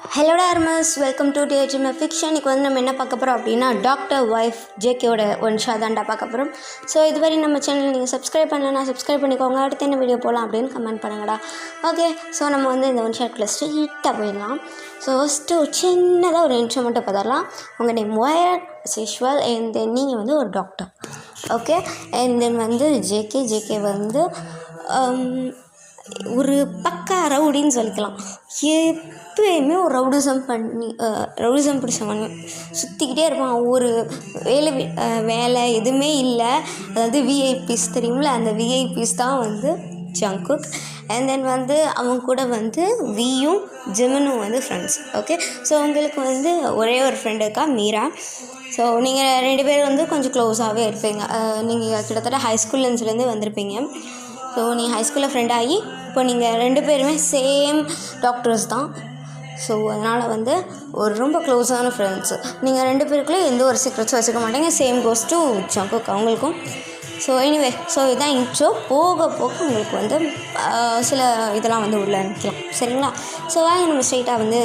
Hello டார்மஸ், welcome to DHM fiction. இன்றைக்கி வந்து நம்ம என்ன பார்க்க போகிறோம் அப்படின்னா டாக்டர் ஒய்ஃப் ஜேகேயோட ஒன் ஷா தான்டா பார்க்க போகிறோம். ஸோ இதுவரை நம்ம சேனல் நீங்கள் சப்ஸ்கிரைப் பண்ணலன்னா சப்ஸ்கிரைப் பண்ணிக்கோங்க. அடுத்து என்ன வீடியோ போகலாம் அப்படின்னு கமெண்ட் பண்ணுங்கடா. ஓகே, ஸோ நம்ம வந்து இந்த ஒன் ஷாட்குள்ளே ஸ்ட்ரெயிட்டாக போயிடலாம். ஸோ ஃபஸ்ட்டு ஒரு சின்னதாக ஒரு இன்ட்ரோ மட்டும் பார்த்துடலாம். உங்கள் நேம் ஒயர் சிஷ்வல் அண்ட் தென் நீங்கள் வந்து ஒரு டாக்டர். ஓகே, அண்ட் தென் வந்து ஜேகே வந்து ஒரு பக்கா ரவுடின்னு சொல்லிக்கலாம். எப்பயுமே ஒரு ரவுடிசம் பிடிச்சவங்க சுற்றிக்கிட்டே இருப்பான். ஒரு வேலை எதுவுமே இல்லை. அதாவது விஐபிஸ் தெரியுமில்ல, அந்த விஐபிஸ் தான் வந்து ஜங்குக். அண்ட் தென் வந்து அவங்க கூட வந்து வியும் ஜிமனும் வந்து ஃப்ரெண்ட்ஸ். ஓகே, ஸோ உங்களுக்கு வந்து ஒரே ஒரு ஃப்ரெண்டு இருக்கா, மீரா. ஸோ நீங்கள் ரெண்டு பேர் வந்து கொஞ்சம் க்ளோஸாகவே இருப்பீங்க. நீங்கள் கிட்டத்தட்ட ஹைஸ்கூல்லேருந்துலேருந்து வந்திருப்பீங்க. ஸோ நீங்கள் ஹைஸ்கூலில் ஃப்ரெண்ட் ஆகி இப்போ நீங்கள் ரெண்டு பேருமே சேம் டாக்டர்ஸ் தான். ஸோ அதனால் வந்து ஒரு ரொம்ப க்ளோஸான ஃப்ரெண்ட்ஸு. நீங்கள் ரெண்டு பேருக்குள்ளே எந்த ஒரு சீக்ரெட்ஸும் வச்சுக்க மாட்டீங்க. சேம் கோஸ் டு ஜங்குக் அவங்களுக்கும். ஸோ எனிவே, ஸோ இதுதான் இன்ட்ரோ. போக உங்களுக்கு வந்து சில இதெல்லாம் வந்து உள்ளே நிற்கலாம். சரிங்களா? ஸோ வாங்க நம்ம ஸ்ட்ரெயிட்டாக வந்து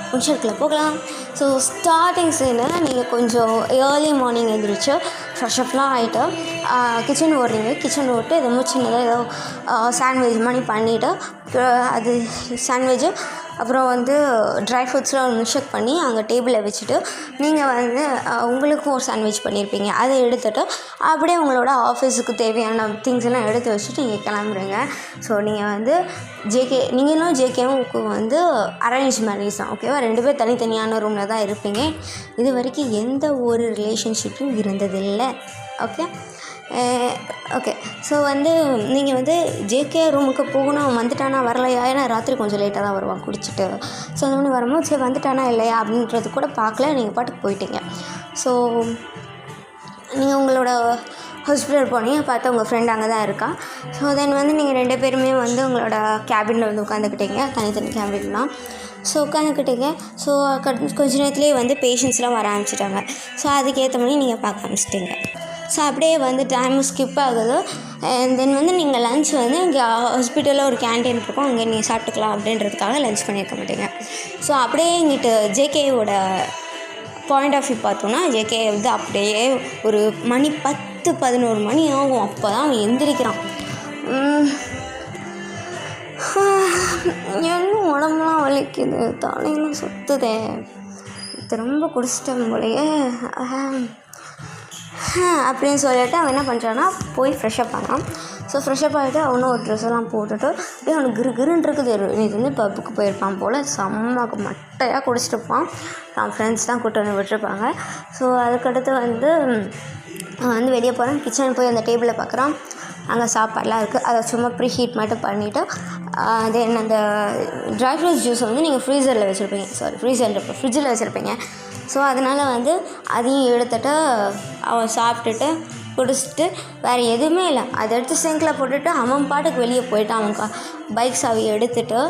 ஃபங்க்ஷனுக்குள்ளே போகலாம். ஸோ ஸ்டார்டிங் சீனில் நீங்கள் கொஞ்சம் ஏர்லி மார்னிங் எழுந்திரிச்சு ஃப்ரெஷ்அப்லாம் ஆகிட்டு கிச்சன் ஓடுறீங்க. கிச்சன் ஓட்டு எதுவும் சின்னதாக ஏதோ சாண்ட்விச் மாதிரி பண்ணிவிட்டு அது சாண்ட்விட்சு அப்புறம் வந்து ட்ரை ஃப்ரூட்ஸ்லாம் மிக்சர் பண்ணி அங்கே டேபிளில் வச்சுட்டு நீங்கள் வந்து உங்களுக்கும் ஒரு சாண்ட்விச் பண்ணியிருப்பீங்க. அதை எடுத்துகிட்டு அப்படியே உங்களோட ஆஃபீஸுக்கு தேவையான திங்ஸ் எல்லாம் எடுத்து வச்சுட்டு நீங்கள் கிளம்புறீங்க. ஸோ நீங்கள் வந்து நீங்களும் ஜேகேவும் வந்து அரேஞ்ச் மேரேஜ் தான். ஓகேவா? ரெண்டு பேர் தனித்தனியான ரூமில் தான் இருப்பீங்க. இது வரைக்கும் எந்த ஒரு ரிலேஷன்ஷிப்பும் இருந்ததில்லை. ஓகே, ஸோ வந்து நீங்கள் வந்து ஜேகே ரூமுக்கு போகணும். வந்துட்டானா வரலையா? ஏன்னா ராத்திரி கொஞ்சம் லேட்டாக தான் வருவான் குடிச்சிட்டு. ஸோ அந்த மாதிரி வரும்போது சரி வந்துட்டானா இல்லையா அப்படின்றது கூட பார்க்கல, நீங்கள் பாட்டுக்கு போயிட்டீங்க. ஸோ நீங்கள் உங்களோட ஹாஸ்பிட்டல் போனீங்க, பார்த்தா உங்கள் ஃப்ரெண்ட் அங்கே தான் இருக்கா. ஸோ தென் வந்து நீங்கள் ரெண்டு பேருமே வந்து உங்களோட கேபினில் வந்து உட்காந்துக்கிட்டீங்க, தனித்தனி கேபின்லாம். ஸோ உட்காந்துக்கிட்டீங்க. ஸோ கொஞ்ச நேரத்துலேயே வந்து பேஷண்ட்ஸ்லாம் வர ஆரம்பிச்சிட்டாங்க. ஸோ அதுக்கேற்ற மாதிரி நீங்கள் பார்க்க ஆரம்பிச்சிட்டிங்க. ஸோ அப்படியே வந்து டைம் ஸ்கிப் ஆகுது. அண்ட் தென் வந்து நீங்கள் லன்ச் வந்து இங்கே ஹாஸ்பிட்டலில் ஒரு கேன்டீன் இருக்கும், அங்கே நீங்கள் சாப்பிட்டுக்கலாம் அப்படின்றதுக்காக லன்ச் பண்ணியிருக்க மாட்டீங்க. ஸோ அப்படியே இங்கிட்டு ஜேகேவோட பாயிண்ட் ஆஃப் வியூ பார்த்தோன்னா, ஜேகே வந்து அப்படியே ஒரு மணி 10-11 மணி ஆகும். அப்போ தான் அவன் எந்திரிக்கிறான். இன்னும் உடம்புலாம் வலிக்குது, தலையெல்லாம் சுற்றுதே, ரொம்ப குடிச்சிட்டேன் போலையே அப்படின்னு சொல்லிட்டு அவன் என்ன பண்ணுறான்னா போய் ஃப்ரெஷ்அப் ஆனான். ஸோ ஃப்ரெஷ்அப் ஆகிட்டு அவனும் ஒரு ட்ரெஸ்ஸெல்லாம் போட்டுட்டு அப்படியே அவனுக்கு கிருன்னு இருக்குது. இது வந்து பப்புக்கு போயிருப்பான் போல், செம்மக்கு மட்டையாக குடிச்சிட்டுப்பான். அவன் ஃப்ரெண்ட்ஸ் தான் கூட்டு வந்து விட்டுருப்பாங்க. ஸோ அதுக்கடுத்து வந்து அவன் வந்து வெளியே போகிறான். கிச்சன் போய் அந்த டேபிளில் பார்க்குறான், அங்கே சாப்பாடெலாம் இருக்குது. அதை சும்மா ப்ரீ ஹீட் மட்டும் பண்ணிவிட்டு தென் அந்த ட்ரை ஃப்ரூட்ஸ் ஜூஸை வந்து நீங்கள் ஃப்ரீஜரில் வச்சுருப்பீங்க. ஃப்ரிட்ஜில் வச்சுருப்பீங்க. ஸோ அதனால் வந்து அதையும் எடுத்துகிட்டு அவன் சாப்பிட்டுட்டு குடிச்சிட்டு வேறு எதுவுமே இல்லை, அதை எடுத்து சிங்கில் போட்டுட்டு அவன் பாட்டுக்கு வெளியே போயிட்டான். அவன் பைக் சாவியை எடுத்துகிட்டு.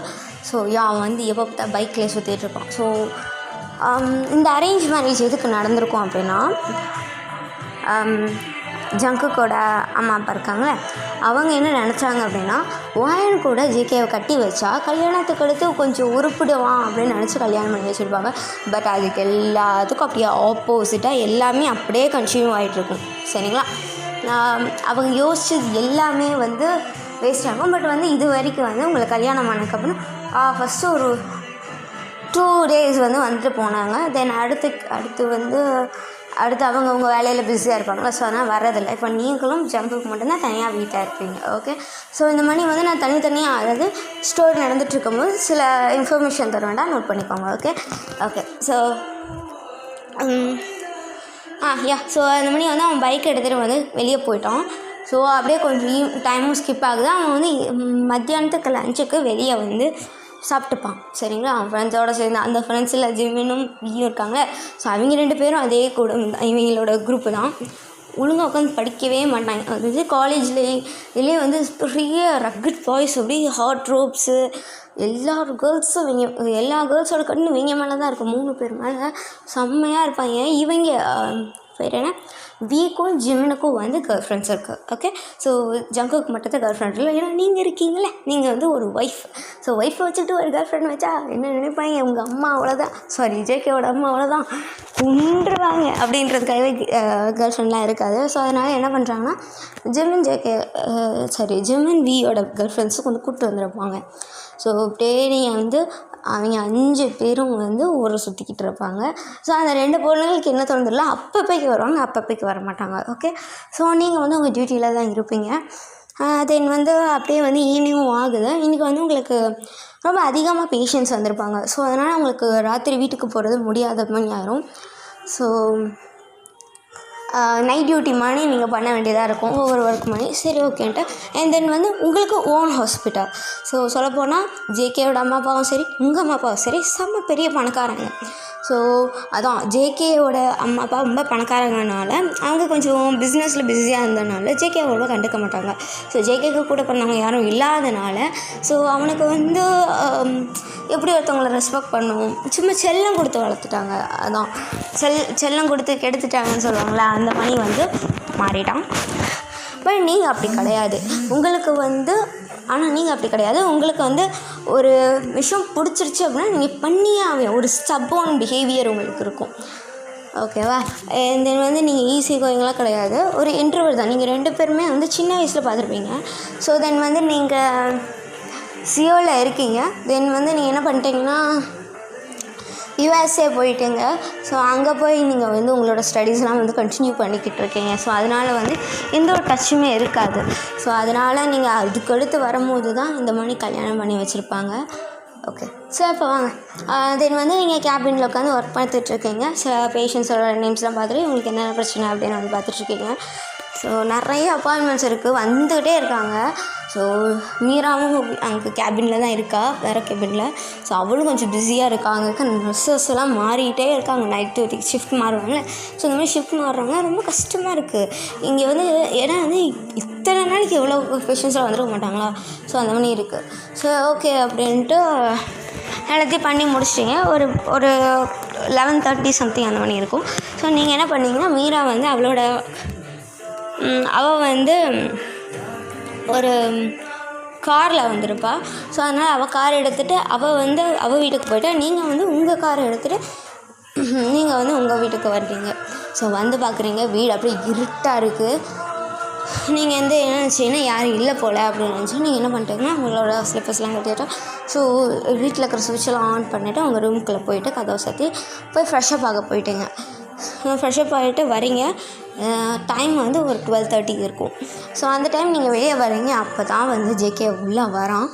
ஸோ அவன் வந்து எப்போ பார்த்தா பைக்லேயே சுற்றிட்டு இருப்பான். ஸோ இந்த அரேஞ்ச் மேரேஜ் எதுக்கு நடந்திருக்கும் அப்படின்னா, ஜங்குக்கோட அம்மா அப்பா இருக்காங்களே, அவங்க என்ன நினச்சாங்க அப்படின்னா, ஒயன் கூட ஜேகேவை கட்டி வச்சா கல்யாணத்துக்கு அடுத்து கொஞ்சம் உருப்பிடுவான் அப்படின்னு நினச்சி கல்யாணம் பண்ணி வச்சுருப்பாங்க. பட் அதுக்கு எல்லாத்துக்கும் அப்படியே ஆப்போசிட்டாக எல்லாமே அப்படியே கன்டினியூ ஆகிட்டுருக்கும். சரிங்களா? அவங்க யோசிச்சது எல்லாமே வந்து வேஸ்ட் ஆகும். பட் வந்து இது வரைக்கும் வந்து உங்களுக்கு கல்யாணம் ஆனதுக்கப்புறம் ஃபஸ்ட்டு ஒரு 2 days வந்து வந்துட்டு போனாங்க. தென் அடுத்து அவங்க வேலையில் பிஸியாக இருப்பாங்களா. ஸோ அதனால் வர்றதில்லை. இப்போ நீங்களும் ஜங்குக்கு மட்டும்தான் தனியாக வீட்டாக இருப்பீங்க. ஓகே, ஸோ இந்த மாதிரி வந்து நான் தனித்தனியாக, அதாவது ஸ்டோரி நடந்துகிட்டு இருக்கும்போது சில இன்ஃபர்மேஷன் தர வேண்டாம், நோட் பண்ணிக்கோங்க. ஓகே, ஸோ ஸோ அந்த மாதிரி வந்து அவன் பைக் எடுத்துகிட்டு வந்து வெளியே போயிட்டான். ஸோ அப்படியே கொஞ்சம் டைமும் ஸ்கிப் ஆகுது. அவன் வந்து மத்தியானத்துக்கு லஞ்சுக்கு வெளியே வந்து சாப்பிட்டுப்பான். சரிங்களா? அவன் ஃப்ரெண்ட்ஸோடு சேர்ந்து, அந்த ஃப்ரெண்ட்ஸில் ஜிம்மினும் வியும் இருக்காங்க. ஸோ அவங்க ரெண்டு பேரும் அதே கூட இவங்களோட குரூப்பு தான். ஒழுங்காக உட்காந்து படிக்கவே மாட்டாங்க. அதாவது இதுலேயே வந்து பெரிய ரக்கட் பாய்ஸ், அப்படியே ஹாட் ரோப்ஸு, எல்லா கேர்ள்ஸோட கண்ணு இவங்க மேலே தான் இருக்கும். 3 பேர் மேலே செம்மையாக இருப்பாங்க. இவங்க பேர் என்ன, வீக்கும் ஜிமினுக்கும் வந்து கேர்ள் ஃப்ரெண்ட்ஸ் இருக்குது. ஓகே, ஸோ ஜங்குக்கு மட்டும் தான் கேர்ள் ஃப்ரெண்ட் இல்லை. ஏன்னா நீங்கள் இருக்கீங்களே, நீங்கள் வந்து ஒரு ஒய்ஃப். ஸோ ஒய்ஃபை வச்சுக்கிட்டு ஒரு கேர்ள் ஃப்ரெண்ட் வச்சா என்ன நினைப்பாங்க, உங்கள் அம்மா அவ்வளோதான், சாரி ஜேகேவோட அம்மா அவ்வளோதான் குண்டுருவாங்க அப்படின்றதுக்காகவே கேர்ள் ஃப்ரெண்ட்லாம் இருக்காது. ஸோ அதனால் என்ன பண்ணுறாங்கன்னா ஜிமின் வியோட கேர்ள் ஃப்ரெண்ட்ஸுக்கு வந்து கூப்பிட்டு வந்துருப்பாங்க. ஸோ அப்படியே நீங்கள் வந்து அவங்க 5 பேரும் வந்து ஊரை சுற்றிக்கிட்டு இருப்பாங்க. ஸோ அந்த 2 பொண்ணுங்களுக்கு என்ன தோணுதில்ல, அப்பப்போக்கு வருவாங்க, அப்பப்போக்கு வர மாட்டாங்க. ஓகே, ஸோ நீங்கள் வந்து உங்கள் டியூட்டியில் தான் இருப்பீங்க. தென் வந்து அப்படியே வந்து ஈவினிங்கும் ஆகுது. இன்றைக்கி வந்து உங்களுக்கு ரொம்ப அதிகமாக பேஷண்ட்ஸ் வந்திருப்பாங்க. ஸோ அதனால் உங்களுக்கு ராத்திரி வீட்டுக்கு போகிறது முடியாத மாதிரி ஆயிரும். ஸோ நைட் டியூட்டி மாதிரி நீங்கள் பண்ண வேண்டியதாக இருக்கும், ஒவ்வொரு ஒர்க் மாதிரி. சரி ஓகேன்ட்டு அண்ட் தென் வந்து உங்களுக்கு ஓன் ஹாஸ்பிட்டல். ஸோ சொல்லப்போனால் ஜேகேவோட அம்மா அப்பாவும் சரி, உங்கள் அம்மா அப்பாவும் சரி செம்ம பெரிய பணக்காரங்க. ஸோ அதான் ஜேகேவோட அம்மா அப்பா ரொம்ப பணக்காரங்கனால அவங்க கொஞ்சம் பிஸ்னஸில் பிஸியாக இருந்ததுனால ஜேகே அவ்வளோ கண்டுக்க மாட்டாங்க. ஸோ ஜேகேக்கு கூட பண்ணவங்க யாரும் இல்லாதனால ஸோ அவனுக்கு வந்து எப்படி ஒருத்தவங்களை ரெஸ்பெக்ட் பண்ணுவோம், சும்மா செல்லம் கொடுத்து வளர்த்துட்டாங்க. அதான் செல்லம் கொடுத்து கெடுத்துட்டாங்கன்னு சொல்லுவாங்களே, அந்த மாதிரி வந்து மாறிட்டான். பட் நீங்கள் அப்படி கிடையாது. உங்களுக்கு வந்து நீங்கள் அப்படி கிடையாது. உங்களுக்கு வந்து ஒரு விஷயம் பிடிச்சிருச்சு அப்படின்னா நீங்கள் பண்ணியே ஆகும். ஒரு ஸ்டப்பான பிஹேவியர் உங்களுக்கு இருக்கும். ஓகேவா? தென் வந்து நீங்கள் ஈஸி கோயிங்கெலாம் கிடையாது, ஒரு இன்ட்ரோவர்ட் தான். நீங்கள் 2 பேருமே வந்து சின்ன வயசில் பார்த்துருப்பீங்க. ஸோ தென் வந்து நீங்கள் சியோவில் இருக்கீங்க. தென் வந்து நீங்கள் என்ன பண்ணிட்டீங்கன்னா யூஎஸ்ஏ போயிட்டீங்க. ஸோ அங்கே போய் நீங்கள் வந்து உங்களோட ஸ்டடீஸ்லாம் வந்து கண்டினியூ பண்ணிக்கிட்டு இருக்கீங்க. ஸோ அதனால் வந்து எந்த ஒரு டச்சுமே இருக்காது. ஸோ அதனால் நீங்கள் அதுக்கடுத்து வரும்போது தான் இந்த மாதிரி கல்யாணம் பண்ணி வச்சுருப்பாங்க. ஓகே, ஸோ இப்போ வாங்க. தென் வந்து நீங்கள் கேபினில் உட்காந்து ஒர்க் பார்த்துட்ருக்கீங்க. சில பேஷண்ட்ஸோட நேம்ஸ்லாம் பார்த்துட்டு உங்களுக்கு என்னென்ன பிரச்சனை அப்படின்னு வந்து பார்த்துட்ருக்கீங்க. ஸோ நிறைய அப்பாயின்மெண்ட்ஸ் இருக்குது, வந்துகிட்டே இருக்காங்க. ஸோ மீராவும் அங்கே கேபினில் தான் இருக்கா, வேறு கேபினில். ஸோ அவளும் கொஞ்சம் பிஸியாக இருக்கா. அங்கே இருக்க நர்சஸ் எல்லாம் மாறிக்கிட்டே இருக்காங்க, நைட் டியூட்டிக்கு ஷிஃப்ட் மாறுவாங்களே. ஸோ இந்த மாதிரி ஷிஃப்ட் மாறுறாங்க, ரொம்ப கஷ்டமாக இருக்குது இங்கே வந்து. ஏன்னா வந்து இத்தனை நாளைக்கு எவ்வளோ பேஷண்ட்ஸ்லாம் வந்துட மாட்டாங்களா. ஸோ அந்த மாதிரி இருக்குது. ஸோ ஓகே அப்படின்ட்டு எல்லாத்தையும் பண்ணி முடிச்சிட்டிங்க. ஒரு 11:30 சம்திங் அந்த மாதிரி இருக்கும். ஸோ நீங்கள் என்ன பண்ணீங்கன்னா மீரா வந்து அவள் வந்து ஒரு காரில் வந்திருப்பா. ஸோ அதனால் அவள் கார் எடுத்துகிட்டு அவள் வீட்டுக்கு போய்ட்டா. நீங்கள் வந்து உங்கள் காரை எடுத்துகிட்டு நீங்கள் வந்து உங்கள் வீட்டுக்கு வருவீங்க. ஸோ வந்து பார்க்குறீங்க வீடு அப்படியே இருட்டாக இருக்குது. நீங்கள் வந்து என்ன நினச்சிங்கன்னா யாரும் இல்லை போல் அப்படின்னு நினச்சி நீங்கள் என்ன பண்ணிட்டீங்கன்னா உங்களோட ஸ்லிப்பர்ஸ்லாம் கட்டிட்டா. ஸோ வீட்டில் இருக்கிற சுவிட்செல்லாம் ஆன் பண்ணிவிட்டு அவங்க ரூமுக்குள்ளே போயிட்டு கதவை சாத்தி போய் ஃப்ரெஷ்ஷப் ஆக போயிட்டீங்க. ஃப்ரெஷ்ஷப் ஆகிட்டு வரீங்க. டைம் வந்து ஒரு 12:30 இருக்கும். ஸோ அந்த டைம் நீங்கள் வெளியே வரீங்க. அப்போ தான் வந்து ஜேகே உள்ளே வரான்.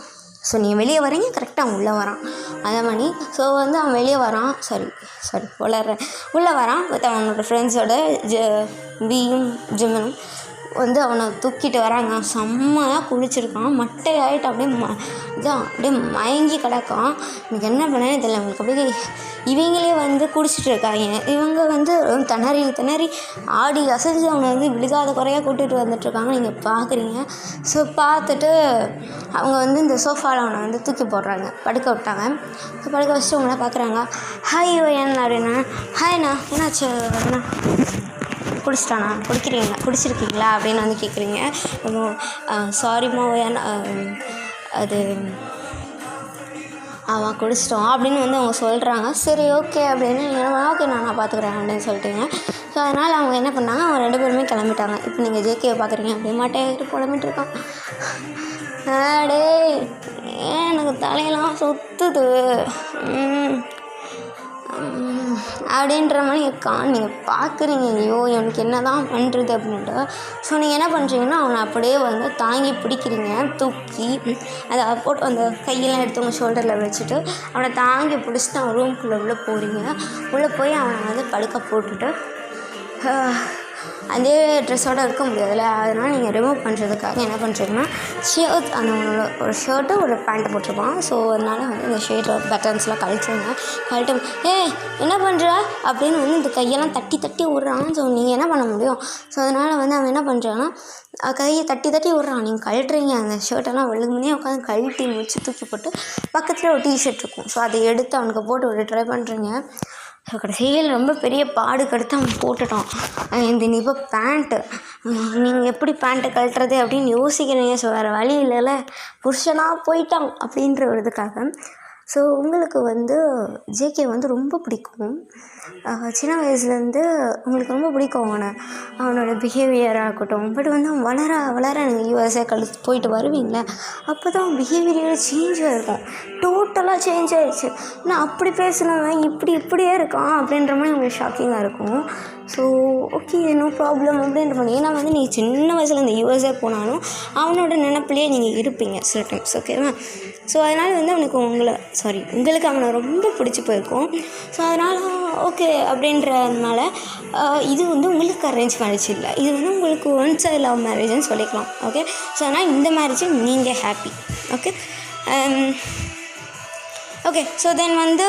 ஸோ நீங்கள் வெளியே வரீங்க, கரெக்டாக அவன் உள்ளே வரான். அதே மாதிரி ஸோ வந்து அவன் வெளியே வரான், உள்ளே வரான் வித் அவனோட ஃப்ரெண்ட்ஸோட பியும் ஜிமனும் வந்து அவனை தூக்கிட்டு வராங்க. செம்மையாக குளிச்சிருக்கான், மட்டையாயிட்டு அப்படியே மயங்கி கிடக்கான். எனக்கு என்ன பண்ணேன்னு தெரியல. அவங்களுக்கு அப்படியே இவங்களே வந்து குடிச்சிட்டு இருக்காங்க. இவங்க வந்து திணறி ஆடி அசைஞ்சு அவங்க வந்து விழுகாத குறையாக கூட்டிகிட்டு வந்துட்டுருக்காங்க. நீங்கள் பார்க்குறீங்க. ஸோ பார்த்துட்டு அவங்க வந்து இந்த சோஃபாவில் அவனை வந்து தூக்கி போடுறாங்க, படுக்க விட்டாங்க. ஸோ படுக்க வச்சுட்டு அவங்கள பார்க்குறாங்க. ஹாய் என்ன அப்படின்னா, ஹாய்ண்ணா என்னாச்சு அண்ணா, குடிச்சிருக்கீங்களா அப்படின்னு வந்து கேட்குறீங்க. சாரிம்மா அது அவன் குடிச்சிட்டோம் அப்படின்னு வந்து அவங்க சொல்கிறாங்க. சரி ஓகே அப்படின்னு ஓகே நான் பார்த்துக்குறேன் அப்படின்னு சொல்லிட்டீங்க. ஸோ அதனால் அவங்க என்ன பண்ணாங்க, அவங்க 2 பேருமே கிளம்பிட்டாங்க. இப்போ நீங்கள் ஜேகேவை பார்க்குறீங்க, அப்படியே மாட்டேட்டு புலம்பிட்டு இருக்கான். டே எனக்கு தலையெல்லாம் சுற்றுது அப்படின்ற மாதிரி இருக்கான். நீங்கள் பார்க்குறீங்க, ஐயோ எனக்கு என்ன தான் பண்ணுறது அப்படின்ட்டு. ஸோ நீங்கள் என்ன பண்ணுறீங்கன்னா அவனை அப்படியே வந்து தாங்கி பிடிக்கிறீங்க, தூக்கி அதை போட்டு அந்த கையெல்லாம் எடுத்து உங்கள் ஷோல்டரில் வச்சுட்டு அவனை தாங்கி பிடிச்சிட்டு அவன் ரூம்குள்ளே உள்ளே போகிறீங்க. உள்ளே போய் அவனை வந்து படுக்க போட்டுட்டு அதே ட்ரெஸ்ஸோடு இருக்க முடியாதுல்ல, அதனால் நீங்கள் ரிமூவ் பண்ணுறதுக்காக என்ன பண்ணுறீங்கன்னா ஷர்ட் அந்த ஒரு ஷர்ட்டு ஒரு பேண்ட்டு போட்டிருப்பான். ஸோ அதனால் வந்து இந்த ஷர்ட்டோட பட்டன்ஸ்லாம் கழட்டு என்ன பண்ணுற அப்படின்னு வந்து இந்த கையெல்லாம் தட்டி விட்றான். ஸோ நீங்கள் என்ன பண்ண முடியும்? ஸோ அதனால் வந்து அவன் என்ன பண்ணுறான்னா கையை தட்டி விட்றான். நீங்கள் கழட்டுறீங்க, அந்த ஷர்ட்டெல்லாம் வெளுக்குமுன்னே உட்காந்து கழட்டி முடிச்சு தூக்கி போட்டு பக்கத்தில் ஒரு டிஷர்ட் இருக்கும். ஸோ அதை எடுத்து அவனுக்கு போட்டு ஒரு ட்ரை பண்ணுறீங்க. கடைசியில் ரொம்ப பெரிய பாடுக்கடுத்து அவன் போட்டுட்டான். இந்த இப்போ பேண்ட்டு நீங்கள் எப்படி பேண்ட்டை கழட்டுறது அப்படின்னு யோசிக்கிறீங்க. ஸோ வேறு வழி இல்லைல்ல, புருஷனாக போயிட்டான் அப்படின்ற ஒரு இதுக்காக. ஸோ உங்களுக்கு வந்து ஜேகே வந்து ரொம்ப பிடிக்கும். சின்ன வயசுலேருந்து உங்களுக்கு ரொம்ப பிடிக்கும் அவனோட பிஹேவியராக இருக்கட்டும். பட் வந்து அவன் வளர வளர நீங்கள் யூஎஸ்ஏ போயிட்டு வருவீங்களே, அப்போ தான் அவன் பிஹேவியர் சேஞ்ச் ஆகிருக்கும். டோட்டலாக சேஞ்ச் ஆகிடுச்சு. நான் அப்படி பேசினவன் இப்படியே இருக்கான் அப்படின்ற மாதிரி உங்களுக்கு ஷாக்கிங்காக இருக்கும். ஸோ ஓகே, நோ ப்ராப்ளம் அப்படின்ற மாதிரி. ஏன்னா வந்து நீங்கள் சின்ன வயசில் இந்த யூஎஸ்ஏ போனாலும் அவனோட நினப்பிலேயே நீங்கள் இருப்பீங்க சில டைம்ஸ், ஓகேவா? ஸோ அதனால் வந்து உங்களுக்கு அவனை ரொம்ப பிடிச்சி போயிருக்கும். ஸோ அதனால் ஓகே அப்படின்றதுனால இது வந்து உங்களுக்கு அரேஞ்ச் மேரேஜ் இல்லை, இது வந்து உங்களுக்கு ஒன் சைடு லவ் மேரேஜ்னு சொல்லிக்கலாம், ஓகே? ஸோ அதனால் இந்த மேரேஜ் நீங்கள் happy, okay? Okay, so then வந்து